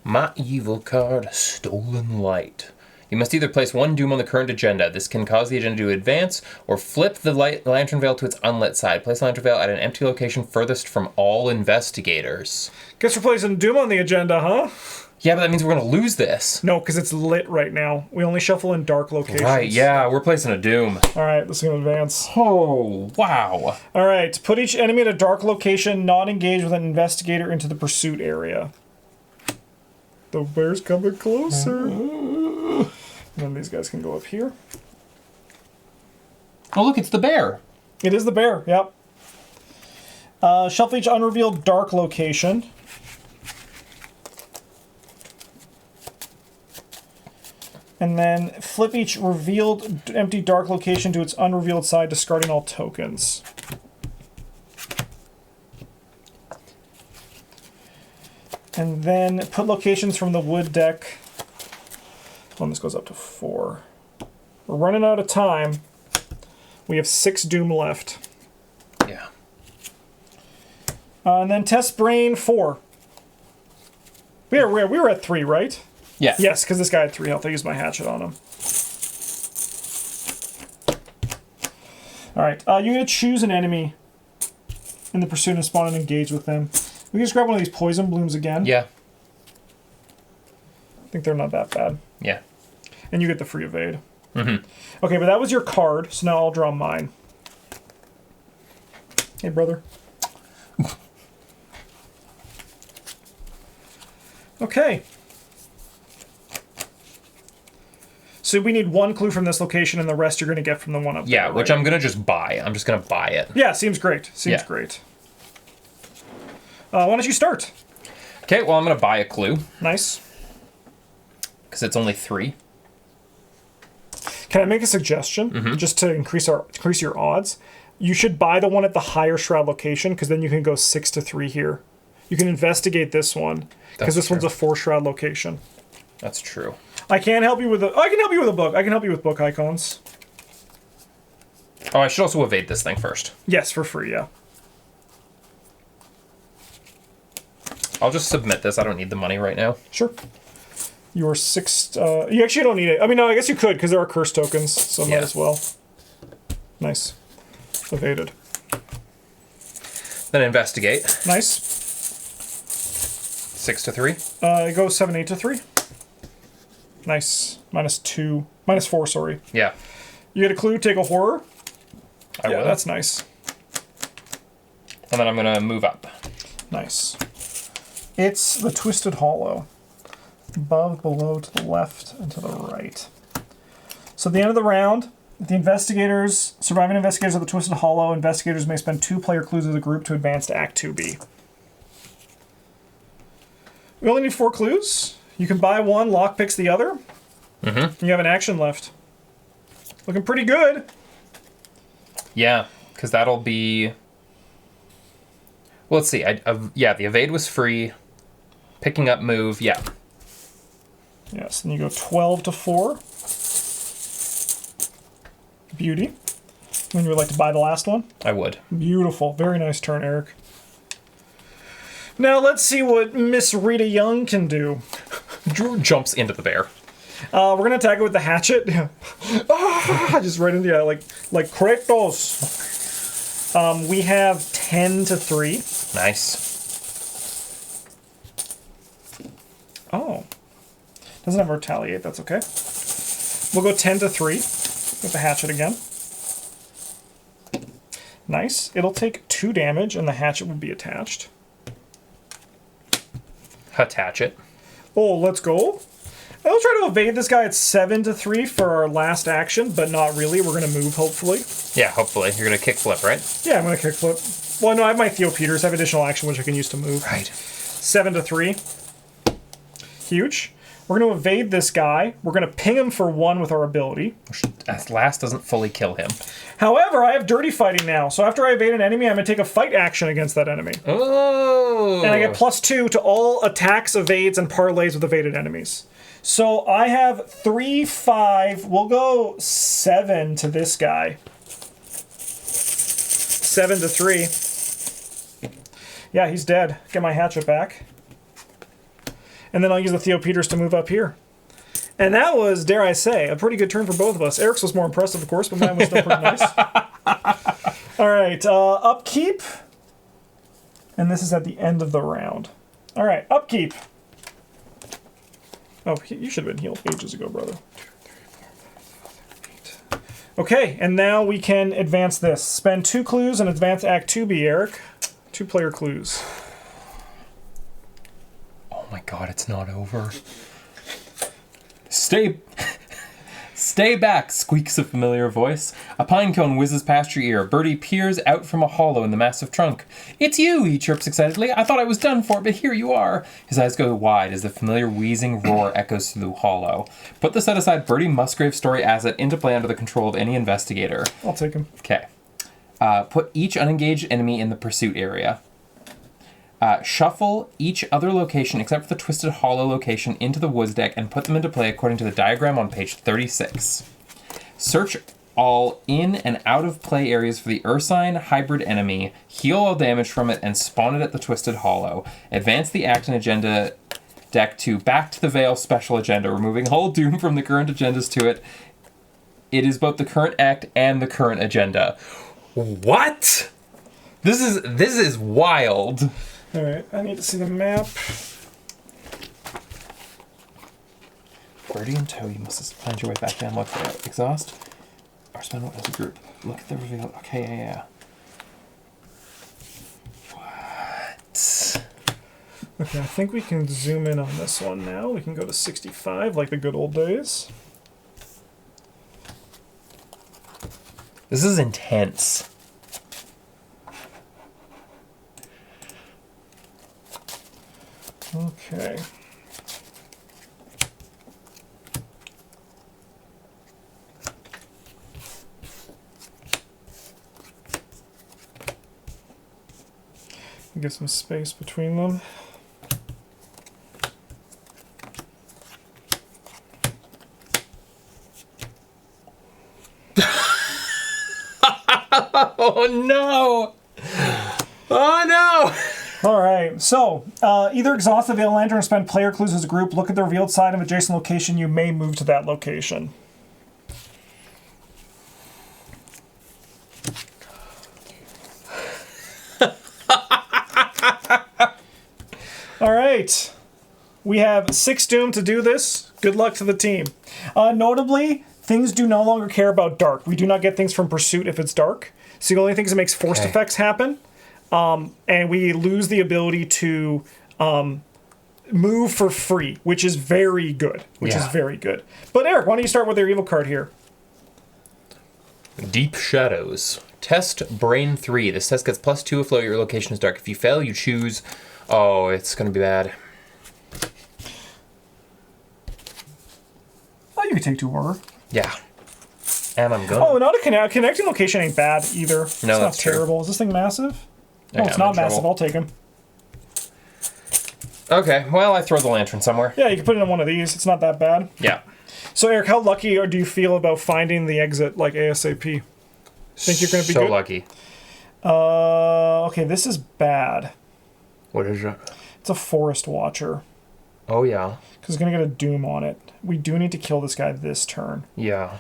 My evil card, Stolen Light. You must either place 1 doom on the current agenda. This can cause the agenda to advance, or flip the lantern veil to its unlit side. Place the lantern veil at an empty location furthest from all investigators. Guess we're placing doom on the agenda, huh? Yeah, but that means we're going to lose this. No, because it's lit right now. We only shuffle in dark locations. Right, yeah, we're placing a doom. All right, this is going to advance. Oh, wow. All right, put each enemy in a dark location, not engage with an investigator into the pursuit area. The bear's coming closer. And then these guys can go up here. Oh, look, it's the bear. It is the bear, yep. Shuffle each unrevealed dark location. And then flip each revealed empty dark location to its unrevealed side, discarding all tokens. And then put locations from the wood deck. Oh, this goes up to 4. We're running out of time. We have 6 doom left. Yeah. And then test brain 4. We were at 3, right? Yeah. Yes, because this guy had 3 health. I used my hatchet on him. Alright, you're going to choose an enemy in the pursuit and spawn and engage with them. We can just grab one of these poison blooms again. Yeah. I think they're not that bad. Yeah. And you get the free evade. Mm-hmm. Okay, but that was your card, so now I'll draw mine. Hey, brother. Okay. So we need 1 clue from this location, and the rest you're going to get from the one up there. Yeah, which right? I'm going to just buy. I'm just going to buy it. Yeah, seems great. Seems great. Why don't you start? Okay, well, I'm going to buy a clue. Nice. Because it's only 3. Can I make a suggestion? Just to increase your odds? You should buy the one at the higher shroud location, because then you can go 6 to 3 here. You can investigate this one, because this one's a 4 shroud location. That's true. I can help you with a book. I can help you with book icons. Oh, I should also evade this thing first. Yes, for free, yeah. I'll just submit this. I don't need the money right now. Sure. Your 6... you actually don't need it. I mean, no, I guess you could, because there are curse tokens, so might as well. Nice. Evaded. Then investigate. Nice. 6 to 3. It goes 7, 8 to 3. Nice. -4, sorry. Yeah. You get a clue, take a horror. I will. That's nice. And then I'm going to move up. Nice. It's the Twisted Hollow. Above, below, to the left, and to the right. So at the end of the round, the surviving investigators of the Twisted Hollow, investigators may spend 2 player clues as a group to advance to Act 2B. We only need 4 clues. You can buy one, lock picks the other. Mm-hmm. You have an action left. Looking pretty good. Yeah, because that'll be... Well, let's see. Yeah, the evade was free. Picking up move, yeah. Yes, and you go 12 to 4. Beauty. And you would like to buy the last one? I would. Beautiful. Very nice turn, Eric. Now let's see what Miss Rita Young can do. Drew jumps into the bear. We're going to attack it with the hatchet. Just right into like Kratos. We have 10 to 3. Nice. Oh. Doesn't have retaliate, that's okay. We'll go 10 to 3 with the hatchet again. Nice. It'll take 2 damage and the hatchet will be attached. Attach it. Oh, let's go. I'll try to evade this guy at 7 to 3 for our last action, but not really. We're going to move, hopefully. Yeah, hopefully. You're going to kick flip, right? Yeah, I'm going to kick flip. Well, no, I have my Theo Peters. I have additional action, which I can use to move. Right. 7 to 3. Huge. We're going to evade this guy. We're going to ping him for 1 with our ability. As last doesn't fully kill him. However, I have dirty fighting now. So after I evade an enemy, I'm going to take a fight action against that enemy. Oh! And I get +2 to all attacks, evades, and parlays with evaded enemies. So I have 3, 5. We'll go 7 to this guy. 7 to 3. Yeah, he's dead. Get my hatchet back. And then I'll use the Theo Peters to move up here. And that was, dare I say, a pretty good turn for both of us. Eric's was more impressive, of course, but mine was still pretty nice. All right, upkeep. And this is at the end of the round. All right, upkeep. Oh, you should have been healed ages ago, brother. Okay, and now we can advance this. Spend 2 clues and advance Act 2B, Eric. 2 player clues. Oh my god, it's not over. Stay back, squeaks a familiar voice. A pine cone whizzes past your ear. Birdie peers out from a hollow in the massive trunk. It's you, he chirps excitedly. I thought I was done for, but here you are. His eyes go wide as the familiar wheezing roar echoes through the hollow. Put the set-aside Birdie Musgrave story asset into play under the control of any investigator. I'll take him. Okay. Put each unengaged enemy in the pursuit area. Shuffle each other location except for the Twisted Hollow location into the woods deck and put them into play according to the diagram on page 36. Search all in and out of play areas for the Ursine hybrid enemy, heal all damage from it, and spawn it at the Twisted Hollow. Advance the act and agenda deck to Back to the Vale special agenda, removing all doom from the current agendas to it. It is both the current act and the current agenda. What? This is wild. All right, I need to see the map. Birdie and Toe, you must find your way back down. Look for exhaust. Or spend one as a group. Look at the reveal. Okay, yeah. What? Okay, I think we can zoom in on this one now. We can go to 65 like the good old days. This is intense. Okay. Get some space between them. Oh no! Oh no! All right, so either exhaust the Veil Lantern or spend player clues as a group. Look at the revealed side of adjacent location. You may move to that location. All right. We have 6 doom to do this. Good luck to the team. Notably, things do no longer care about dark. We do not get things from pursuit if it's dark. So the only things that makes forced effects happen. And we lose the ability to move for free, which is very good. But Eric, why don't you start with your evil card here? Deep Shadows. Test Brain 3. This test gets +2 if your location is dark. If you fail, you choose... Oh, it's going to be bad. Oh, you can take 2 horror. Yeah. And I'm good. Oh, not a connecting location ain't bad either. It's No, not that's terrible. true. Is this thing massive? Yeah, No, it's I'm not in massive. trouble. I'll take him. Okay, well, I throw the lantern somewhere. Yeah, you can put it in one of these. It's not that bad. Yeah. So, Eric, how lucky do you feel about finding the exit, like, ASAP? Think you're going to be so good? lucky. Okay, this is bad. What is it? It's a Forest Watcher. Oh, yeah. Because it's going to get a Doom on it. We do need to kill this guy this turn. Yeah.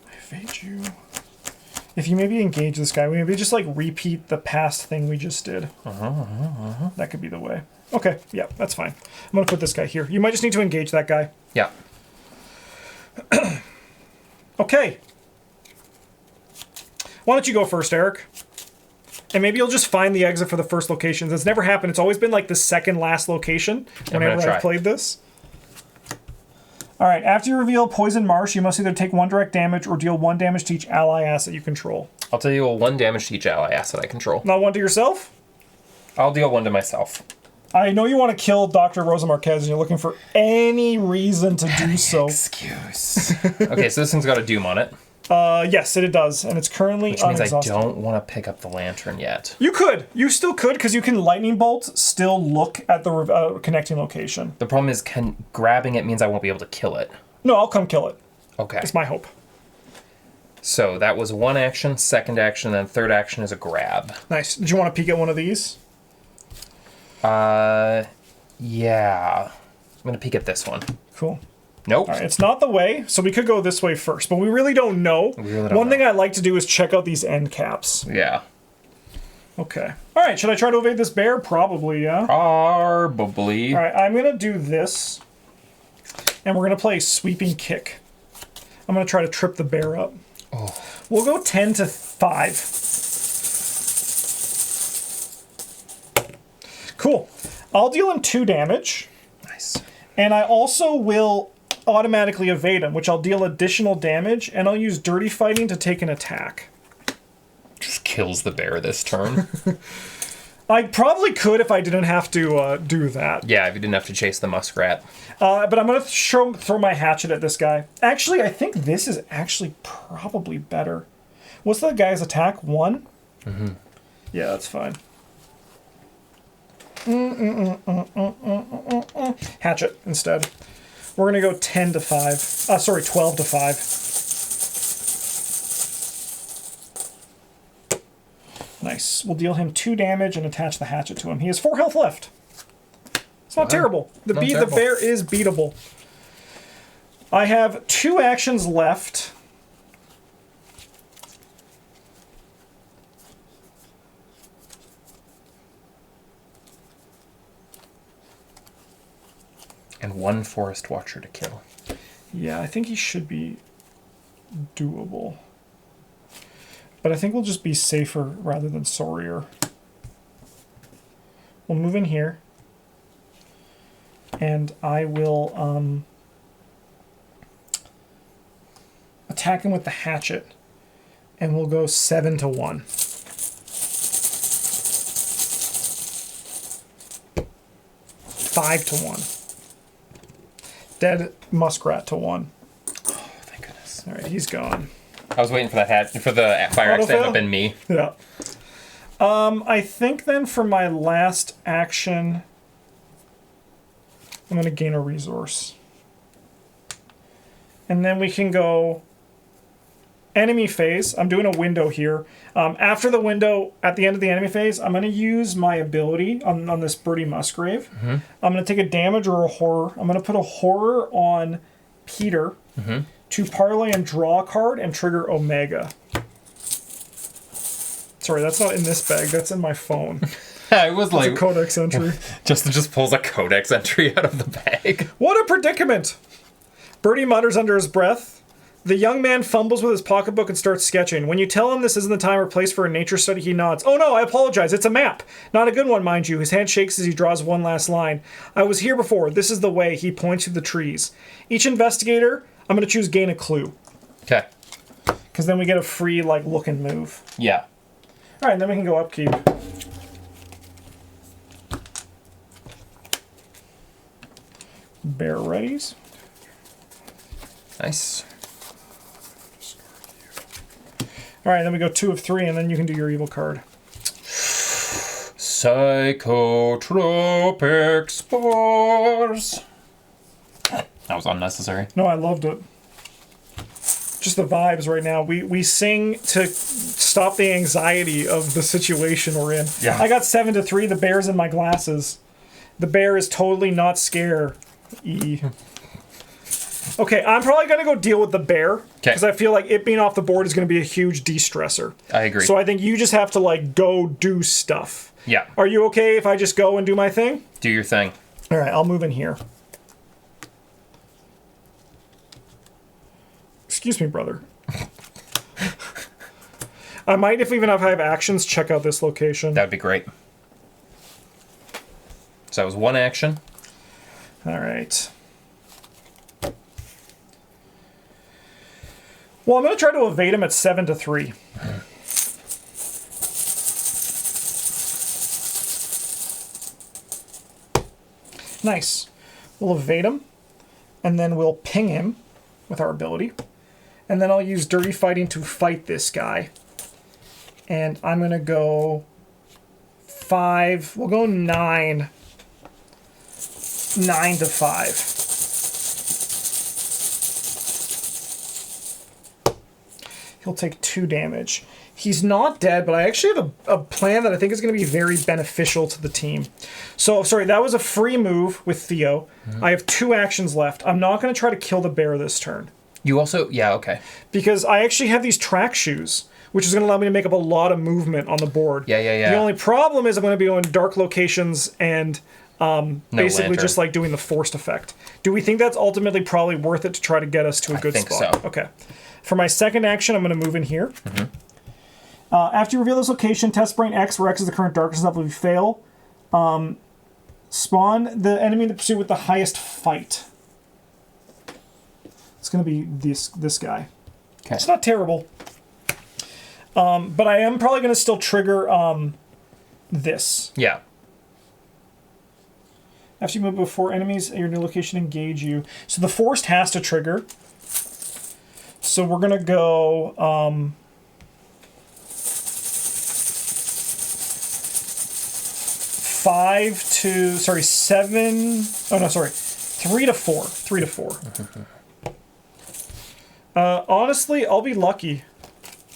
I evade you. If you maybe engage this guy, we maybe just, like, repeat the past thing we just did. That could be the way. Okay, yeah, that's fine. I'm going to put this guy here. You might just need to engage that guy. Yeah. Okay. Why don't you go first, Eric? And maybe you'll just find the exit for the first locations. It's never happened. It's always been like the second last location whenever I've played this. All right, after you reveal Poison Marsh, you must either take 1 direct damage or deal 1 damage to each ally asset you control. I'll deal 1 damage to each ally asset I control. Not 1 to yourself? I'll deal 1 to myself. I know you want to kill Dr. Rosa Marquez and you're looking for any reason to do so. Excuse. Okay, so this thing's got a Doom on it. Yes, it does, and it's currently Which means unexhausted. I don't want to pick up the lantern yet. You could. You still could, because you can Lightning Bolt, still look at the connecting location. The problem is grabbing it means I won't be able to kill it. No, I'll come kill it. Okay. It's my hope. So that was 1 action, 2nd action, and then 3rd action is a grab. Nice. Did you want to peek at one of these? Yeah. I'm going to peek at this one. Cool. Nope. All right, it's not the way, so we could go this way first, but we really don't know. One thing I like to do is check out these end caps. Yeah. Okay. All right, should I try to evade this bear? Probably, yeah. Probably. All right, I'm going to do this, and we're going to play Sweeping Kick. I'm going to try to trip the bear up. Oh. We'll go 10 to 5. Cool. I'll deal him 2 damage. Nice. And I also will automatically evade him, which I'll deal additional damage, and I'll use Dirty Fighting to take an attack. Just kills the bear this turn. I probably could if I didn't have to do that. Yeah, if you didn't have to chase the muskrat. But I'm going to throw my hatchet at this guy. Actually, I think this is actually probably better. What's the guy's attack? 1? Mm-hmm. Yeah, that's fine. Hatchet instead. We're going to go 10 to 5. Sorry, 12 to 5. Nice. We'll deal him 2 damage and attach the hatchet to him. He has 4 health left. It's not terrible. The bear is beatable. I have 2 actions left. And 1 Forest Watcher to kill. Yeah, I think he should be doable. But I think we'll just be safer rather than sorrier. We'll move in here. And I will attack him with the hatchet. And we'll go 7 to 1. 5 to 1. Dead muskrat to 1. Oh, thank goodness. All right, he's gone. I was waiting for that for the fire axe to end up in me. Yeah. I think then for my last action, I'm going to gain a resource. And then we can go enemy phase. I'm doing a window here. After the window, at the end of the enemy phase, I'm going to use my ability on this Birdie Musgrave. Mm-hmm. I'm going to take a damage or a horror. I'm going to put a horror on Peter to parlay and draw a card and trigger Omega. Sorry, that's not in this bag. That's in my phone. I was It's like, a codex entry. Justin just pulls a codex entry out of the bag. What a predicament! Bertie mutters under his breath. The young man fumbles with his pocketbook and starts sketching. When you tell him this isn't the time or place for a nature study, he nods. Oh no, I apologize. It's a map. Not a good one, mind you. His hand shakes as he draws one last line. I was here before. This is the way. He points to the trees. Each investigator, I'm going to choose gain a clue. Okay. Because then we get a free, like, look and move. Yeah. All right, then we can go upkeep. Bear readies. Nice. All right, then we go 2 of 3, and then you can do your evil card. Psychotropic spores. That was unnecessary. No, I loved it. Just the vibes right now. We sing to stop the anxiety of the situation we're in. Yeah. I got 7 to 3. The bear's in my glasses. The bear is totally not scare. Okay, I'm probably going to go deal with the bear. Because I feel like it being off the board is going to be a huge de-stressor. I agree. So I think you just have to, like, go do stuff. Yeah. Are you okay if I just go and do my thing? Do your thing. All right, I'll move in here. Excuse me, brother. I might, if I have actions, check out this location. That would be great. So that was one action. All right. Well, I'm going to try to evade him at 7 to 3. Nice. We'll evade him, and then we'll ping him with our ability. And then I'll use Dirty Fighting to fight this guy. And I'm going to go 5. We'll go 9. 9 to 5. He'll take 2 damage. He's not dead, but I actually have a plan that I think is going to be very beneficial to the team. So, sorry, that was a free move with Theo. I have 2 actions left. I'm not going to try to kill the bear this turn. You also, yeah, okay. Because I actually have these track shoes, which is going to allow me to make up a lot of movement on the board. Yeah. The only problem is I'm going to be going dark locations and basically lantern. just like doing the forced effect. Do we think that's ultimately probably worth it to try to get us to a good think spot? so. Okay. For my second action, I'm going to move in here. After you reveal this location, test brain X, where X is the current darkness level. If you fail, spawn the enemy in the pursuit with the highest fight. It's going to be this guy. Okay. It's not terrible. But I am probably going to still trigger this. Yeah. After you move before enemies at your new location engage you. So the forced has to trigger. So we're going to go... 3 to 4. 3 to 4. Honestly, I'll be lucky.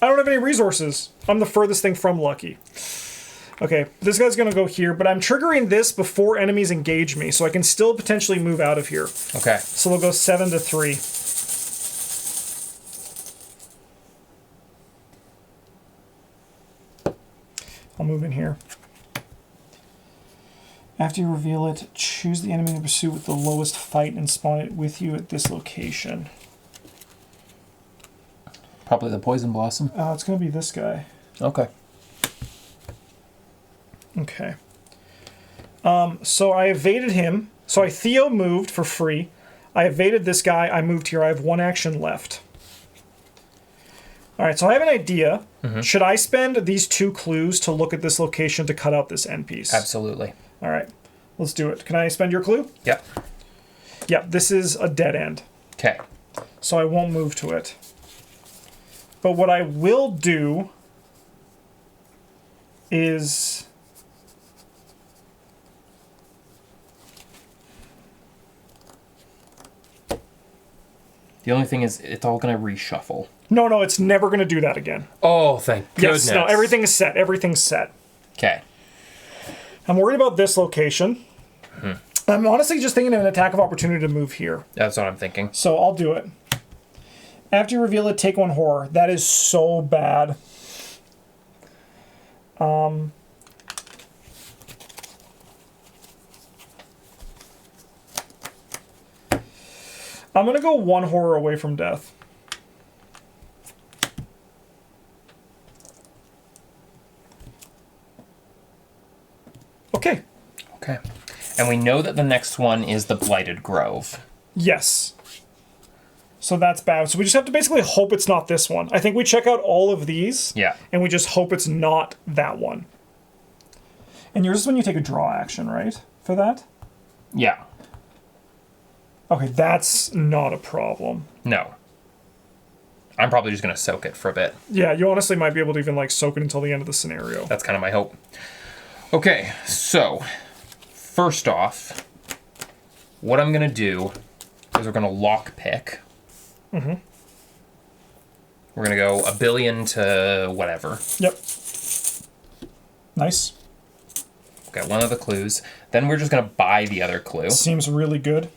I don't have any resources. I'm the furthest thing from lucky. Okay, this guy's going to go here, but I'm triggering this before enemies engage me, so I can still potentially move out of here. Okay. So we'll go 7 to 3. I'll move in here. After you reveal it, choose the enemy in pursuit with the lowest fight and spawn it with you at this location. Probably the poison blossom. It's going to be this guy. Okay. Okay. So I evaded him. So Theo moved for free. I evaded this guy. I moved here. I have 1 action left. All right, so I have an idea. Should I spend these 2 clues to look at this location to cut out this end piece? Absolutely. All right, let's do it. Can I spend your clue? Yep. Yeah, this is a dead end. Okay. So I won't move to it. But what I will do is... The only thing is, it's all going to reshuffle. No, it's never going to do that again. Oh, thank goodness. Yes, no, everything is set. Everything's set. Okay. I'm worried about this location. I'm honestly just thinking of an attack of opportunity to move here. That's what I'm thinking. So I'll do it. After you reveal it, take 1 horror. That is so bad. I'm gonna go one horror away from death. Okay. Okay. And we know that the next one is the Blighted Grove. Yes. So that's bad. So we just have to basically hope it's not this one. I think we check out all of these. Yeah. And we just hope it's not that one. And yours is when you take a draw action, right? For that? Yeah. Okay, that's not a problem. No. I'm probably just going to soak it for a bit. Yeah, you honestly might be able to even like soak it until the end of the scenario. That's kind of my hope. Okay, so first off, what I'm going to do is we're going to lock pick. Mm-hmm. We're going to go a billion to whatever. Yep. Nice. Got one of the clues. Then we're just going to buy the other clue. Seems really good.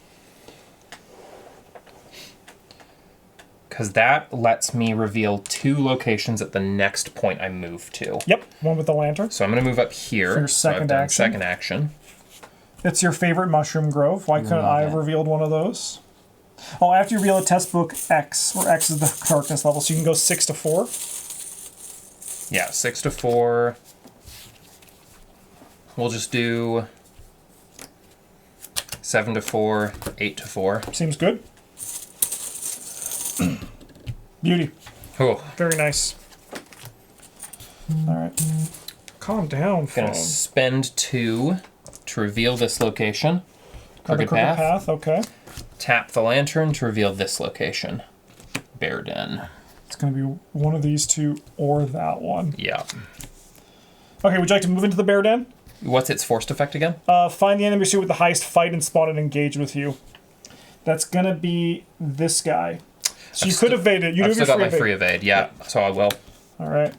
Because that lets me reveal 2 locations at the next point I move to. Yep, one with the lantern. So I'm going to move up here. For your So I've second done action. second action. It's your favorite mushroom grove. Why couldn't I have revealed one of those? Oh, after you reveal a test book X, where X is the darkness level, so you can go 6 to 4. Yeah, 6 to 4. We'll just do 7 to 4, 8 to 4. Seems good. Beauty. Oh, Very nice. All right. Calm down, phone. gonna spend 2 to reveal this location. Another Crooked path. okay. Tap the lantern to reveal this location. Bear Den. It's going to be one of these two or that one. Yeah. Okay, would you like to move into the bear den? What's its forced effect again? Find the enemy suit with the highest fight and spawn and engage with you. That's going to be this guy. So you could evade it. You I've do still got my free evade. Yeah, so I will. All right.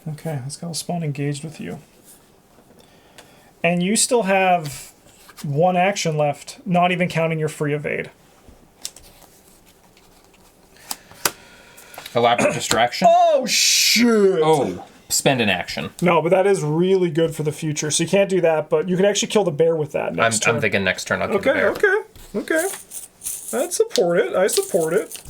Okay, this guy will spawn engaged with you. And you still have 1 action left, not even counting your free evade. Elaborate distraction. Oh, shit! Oh, spend an action. No, but that is really good for the future. So you can't do that, but you can actually kill the bear with that next turn. I'm thinking next turn I'll kill the bear. Okay. I'd support it. I support it.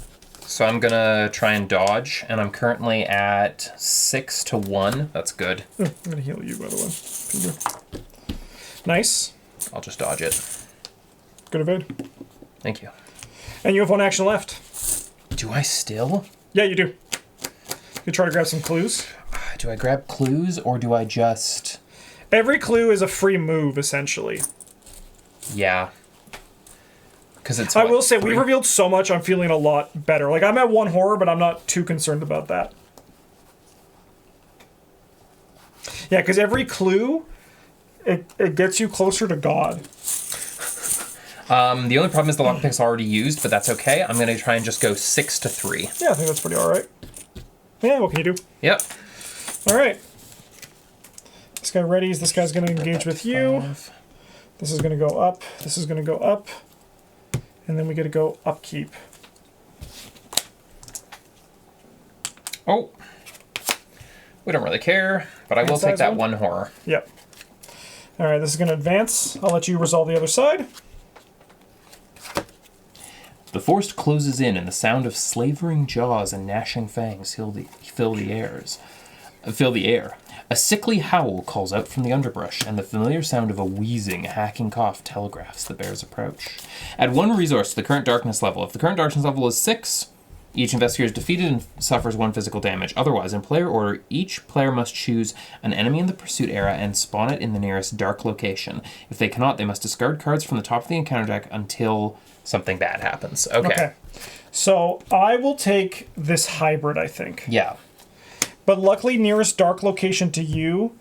So I'm gonna try and dodge, and I'm currently at 6 to 1. That's good. I'm gonna heal you, by the way. Peter. Nice. I'll just dodge it. Good evade. Thank you. And you have 1 action left. Do I still? Yeah, you do. You try to grab some clues. Do I grab clues, or do I just... Every clue is a free move, essentially. Yeah. Because it's I what, will say, 3? we revealed so much, I'm feeling a lot better. Like, I'm at 1 horror, but I'm not too concerned about that. Yeah, because every clue, it gets you closer to God. The only problem is the lockpick's already used, but that's okay. I'm going to try and just go 6 to 3. Yeah, I think that's pretty alright. Yeah, what can you do? Yep. Alright. This guy readies. This guy's going to engage with you. 5. This is going to go up. This is going to go up. And then we get to go upkeep. Oh. We don't really care, but I will take that 1 horror. Yep. Alright, this is going to advance. I'll let you resolve the other side. The forest closes in, and the sound of slavering jaws and gnashing fangs fill the air. A sickly howl calls out from the underbrush, and the familiar sound of a wheezing, hacking cough telegraphs the bear's approach. Add 1 resource to the current darkness level. If the current darkness level is 6, each investigator is defeated and suffers 1 physical damage. Otherwise, in player order, each player must choose an enemy in the pursuit area and spawn it in the nearest dark location. If they cannot, they must discard cards from the top of the encounter deck until something bad happens. Okay. So I will take this hybrid, I think. Yeah. But luckily, nearest dark location to you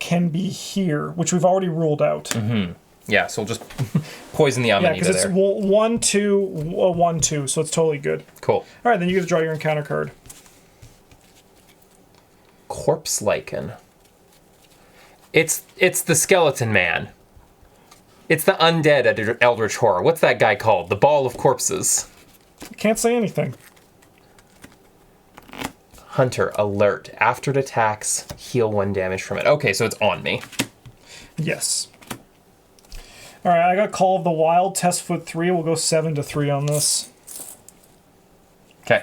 can be here, which we've already ruled out. Mm-hmm. Yeah, so we'll just poison the Yeah, Amanita because it's there. 1, 2, 1, 2, so it's totally good. Cool. All right, then you get to draw your encounter card. Corpse Lichen. It's the skeleton man. It's the undead Eldritch Horror. What's that guy called? The Ball of Corpses. Can't say anything. Hunter, alert. After it attacks, heal 1 damage from it. Okay, so it's on me. Yes. All right, I got Call of the Wild, test foot 3. We'll go 7-3 on this. Okay.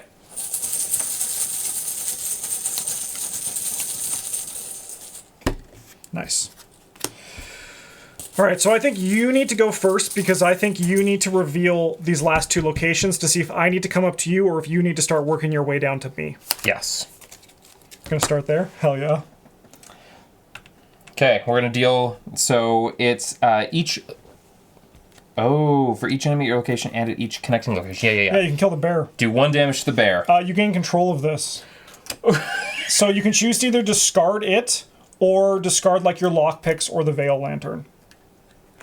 Nice. All right, so I think you need to go first because I think you need to reveal these last 2 locations to see if I need to come up to you or if you need to start working your way down to me. Yes. Gonna start there? Hell yeah. Okay, we're going to deal... So it's each... Oh, for each enemy at your location and at each connecting location. Yeah, you can kill the bear. Do 1 damage to the bear. You gain control of this. So you can choose to either discard it or discard like your lockpicks or the Veil Lantern.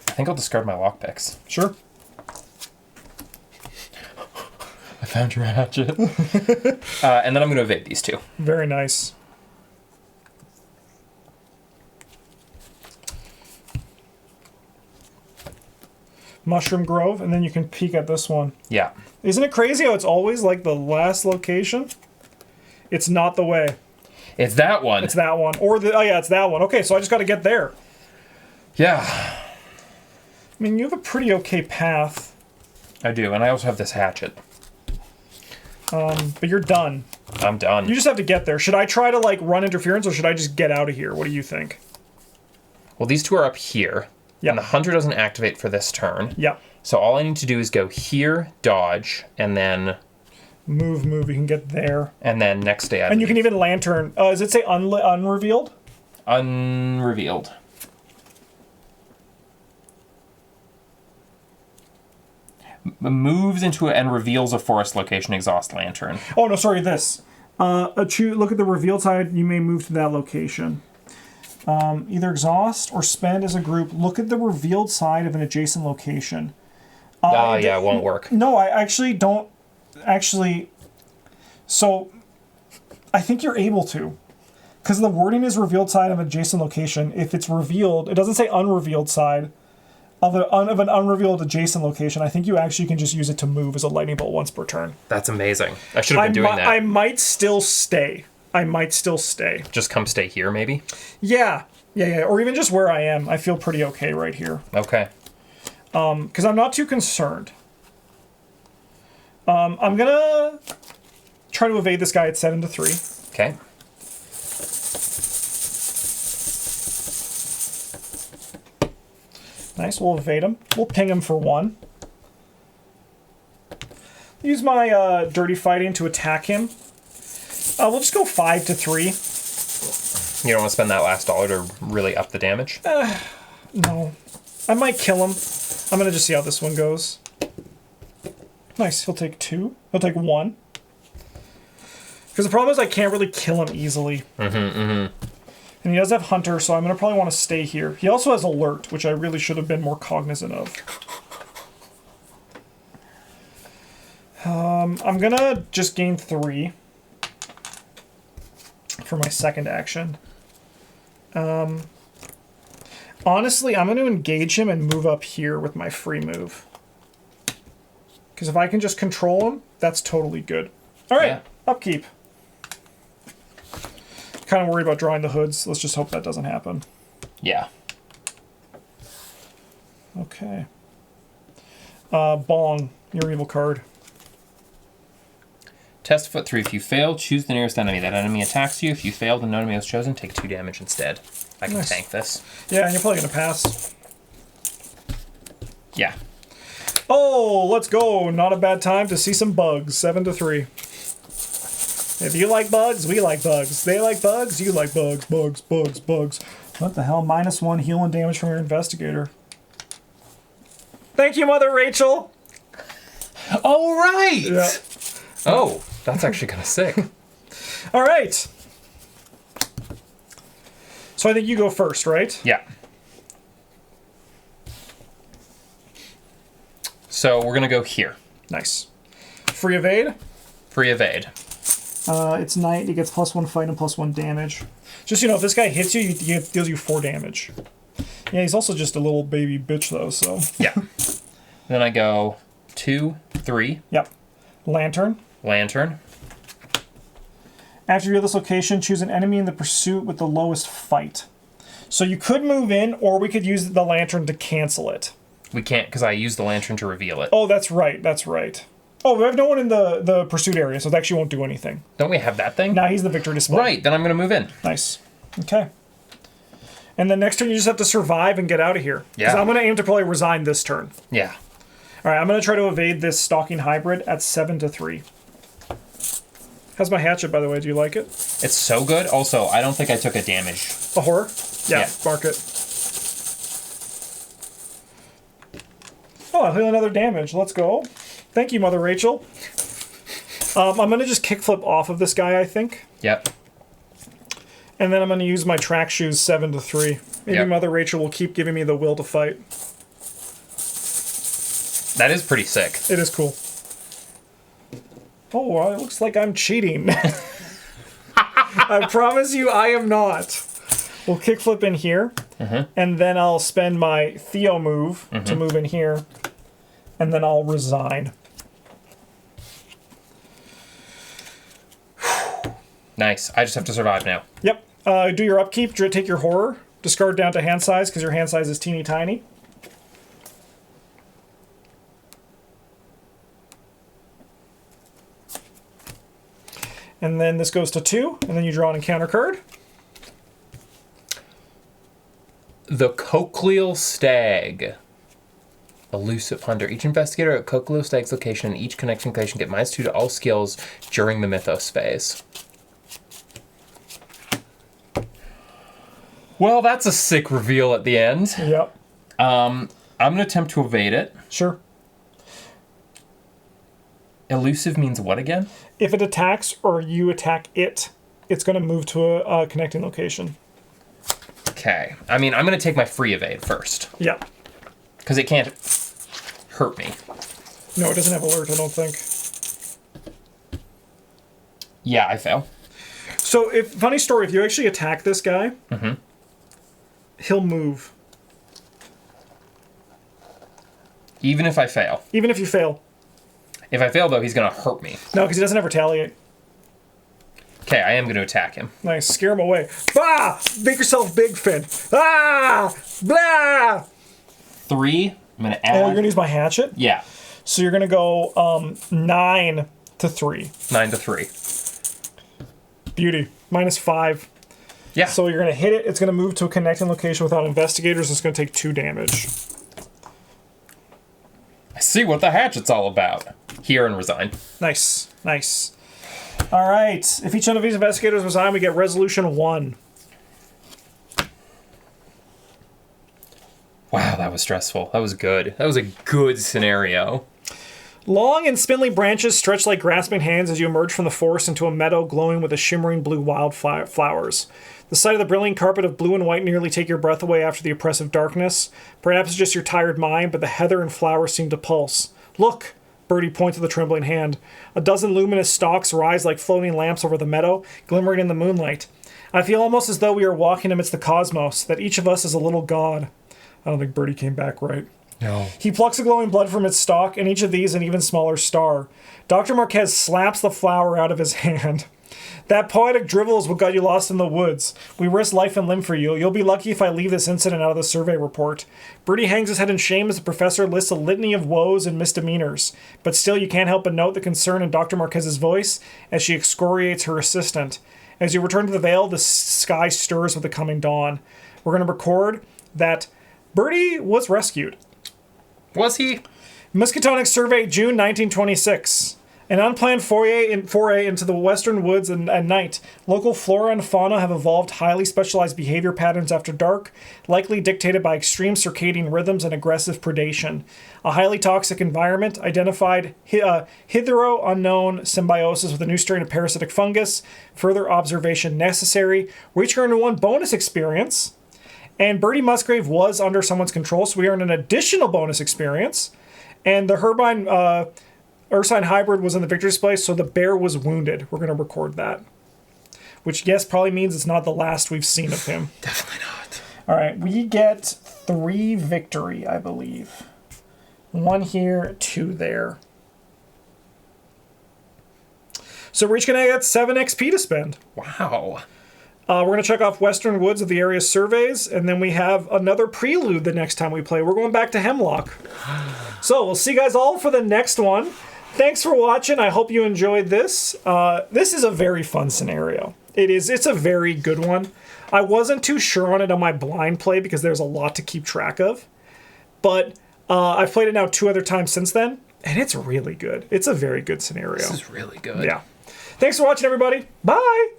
I think I'll discard my lockpicks. Sure. I found your hatchet. And then I'm going to evade these 2. Very nice. Mushroom Grove, and then you can peek at this one. Yeah. Isn't it crazy how it's always like the last location? It's not the way. It's that one. It's that one. Or the... Oh, yeah, it's that one. Okay, so I just got to get there. Yeah. I mean, you have a pretty okay path. I do, and I also have this hatchet. But you're done. I'm done. You just have to get there. Should I try to, like, run interference, or should I just get out of here? What do you think? Well, these 2 are up here. Yeah. And the Hunter doesn't activate for this turn. Yeah. So all I need to do is go here, dodge, and then... Move. You can get there. And then next day I And you can even lantern. Does it say unrevealed? Unrevealed. Moves into and reveals a forest location, exhaust lantern. Oh, no, sorry, this. Look at the revealed side. You may move to that location. Either exhaust or spend as a group. Look at the revealed side of an adjacent location. Yeah, it won't work. No, I actually don't. Actually, so I think you're able to. Because the wording is revealed side of an adjacent location. If it's revealed, it doesn't say unrevealed side of an unrevealed adjacent location. I think you actually can just use it to move as a lightning bolt once per turn. That's amazing. I should have been doing that. I might still stay. Just come stay here, maybe? Yeah. Or even just where I am. I feel pretty okay right here. Okay. Because I'm not too concerned. I'm gonna try to evade this guy at 7-3. Okay. Nice, we'll evade him. We'll ping him for 1. Use my dirty fighting to attack him. We'll just go 5-3. You don't want to spend that last dollar to really up the damage? No. I might kill him. I'm gonna just see how this one goes. Nice, he'll take 2. He'll take 1. Because the problem is I can't really kill him easily. And he does have Hunter, so I'm going to probably want to stay here. He also has Alert, which I really should have been more cognizant of. I'm going to just gain 3 for my second action. Honestly, I'm going to engage him and move up here with my free move. Because if I can just control him, that's totally good. All right, yeah. Upkeep. Kind of worried about drawing the hoods. Let's just hope that doesn't happen. Yeah. Okay. Bong, your evil card. Test foot 3. If you fail, choose the nearest enemy. That enemy attacks you. If you fail, the no enemy was chosen. Take 2 damage instead. I can tank this. Yeah, and you're probably going to pass. Yeah. Oh, let's go. Not a bad time to see some bugs. 7-3. If you like bugs, we like bugs. They like bugs, you like bugs. Bugs. What the hell? -1 heal and damage from your investigator. Thank you, Mother Rachel. Oh, right! Yeah. Oh, that's actually kind of sick. All right. So I think you go first, right? Yeah. So we're going to go here. Nice. Free evade? Free evade. It's night. He gets +1 fight and +1 damage. Just, if this guy hits you, he deals you 4 damage. Yeah, he's also just a little baby bitch, though, so... Yeah. Then I go 2, 3. Yep. Lantern. After you reveal this location, choose an enemy in the pursuit with the lowest fight. So you could move in, or we could use the lantern to cancel it. We can't, because I used the lantern to reveal it. Oh, that's right. That's right. Oh, we have no one in the pursuit area, so it actually won't do anything. Don't we have that thing? Now he's the victory display. Right, then I'm going to move in. Nice. Okay. And then next turn, you just have to survive and get out of here. Yeah. Because I'm going to aim to probably resign this turn. Yeah. All right, I'm going to try to evade this stalking hybrid at 7-3. How's my hatchet, by the way? Do you like it? It's so good. Also, I don't think I took a damage. A horror? Yeah, Yeah. mark it. Oh, I'll heal another damage. Let's go. Thank you, Mother Rachel. I'm going to just kickflip off of this guy, I think. Yep. And then I'm going to use my track shoes 7-3. Maybe Yep. Mother Rachel will keep giving me the will to fight. That is pretty sick. It is cool. Oh, well, it looks like I'm cheating. I promise you I am not. We'll kickflip in here. And then I'll spend my Theo move to move in here. And then I'll resign. Nice. I just have to survive now. Yep. Do your upkeep. Take your horror. Discard down to hand size because your hand size is teeny tiny. And then this goes to 2, and then you draw an encounter card. The Cochleal Stag. Elusive Hunter. Each investigator at Cochleal Stag's location and each connection location get -2 to all skills during the Mythos phase. Well, that's a sick reveal at the end. Yep. I'm going to attempt to evade it. Sure. Elusive means what again? If it attacks or you attack it, it's going to move to a connecting location. Okay. I mean, I'm going to take my free evade first. Yep. Because it can't hurt me. No, it doesn't have alert, I don't think. Yeah, I fail. So, funny story, if you actually attack this guy, he'll move. Even if I fail. Even if you fail. If I fail, though, he's going to hurt me. No, because he doesn't have retaliate. Okay, I am going to attack him. Nice, scare him away. Bah! Make yourself big, Finn. Ah! Blah! 3. I'm going to add... Oh, you're going to use my hatchet? Yeah. So you're going to go 9-3. 9-3. Beauty. -5. Yeah. So you're going to hit it. It's going to move to a connecting location without investigators. It's going to take 2 damage. I see what the hatchet's all about. Here and resign. Nice. Nice. All right. If each one of these investigators resign, we get resolution 1. Wow, that was stressful. That was good. That was a good scenario. Long and spindly branches stretch like grasping hands as you emerge from the forest into a meadow glowing with a shimmering blue flowers. The sight of the brilliant carpet of blue and white nearly take your breath away after the oppressive darkness. Perhaps it's just your tired mind, but the heather and flowers seem to pulse. Look! Bertie points with a trembling hand. A dozen luminous stalks rise like floating lamps over the meadow, glimmering in the moonlight. I feel almost as though we are walking amidst the cosmos, that each of us is a little god. I don't think Bertie came back right. No. He plucks a glowing blood from its stalk, and each of these an even smaller star. Dr. Marquez slaps the flower out of his hand. That poetic drivel is what got you lost in the woods. We risked life and limb for you. You'll be lucky if I leave this incident out of the survey report. Bertie hangs his head in shame as the professor lists a litany of woes and misdemeanors. But still, you can't help but note the concern in Dr. Marquez's voice as she excoriates her assistant. As you return to the Vale, the sky stirs with the coming dawn. We're going to record that Bertie was rescued. Was he? Miskatonic Survey, June 1926. An unplanned foray into the western woods at night. Local flora and fauna have evolved highly specialized behavior patterns after dark, likely dictated by extreme circadian rhythms and aggressive predation. A highly toxic environment identified hitherto unknown symbiosis with a new strain of parasitic fungus. Further observation necessary. We each earned 1 bonus experience. And Bertie Musgrave was under someone's control, so we earned an additional bonus experience. And the Herbine Ursine hybrid was in the victory display, so the bear was wounded. We're going to record that. Which, yes, probably means it's not the last we've seen of him. Definitely not. All right, we get 3 victory, I believe. 1 here, 2 there. So we're each going to get 7 XP to spend. Wow. We're going to check off Western Woods of the area surveys, and then we have another prelude the next time we play. We're going back to Hemlock. So we'll see you guys all for the next one. Thanks for watching. I hope you enjoyed this. This is a very fun scenario. It's a very good one. I wasn't too sure on it on my blind play because there's a lot to keep track of. But I've played it now 2 other times since then, and it's really good. It's a very good scenario. This is really good. Yeah. Thanks for watching, everybody. Bye!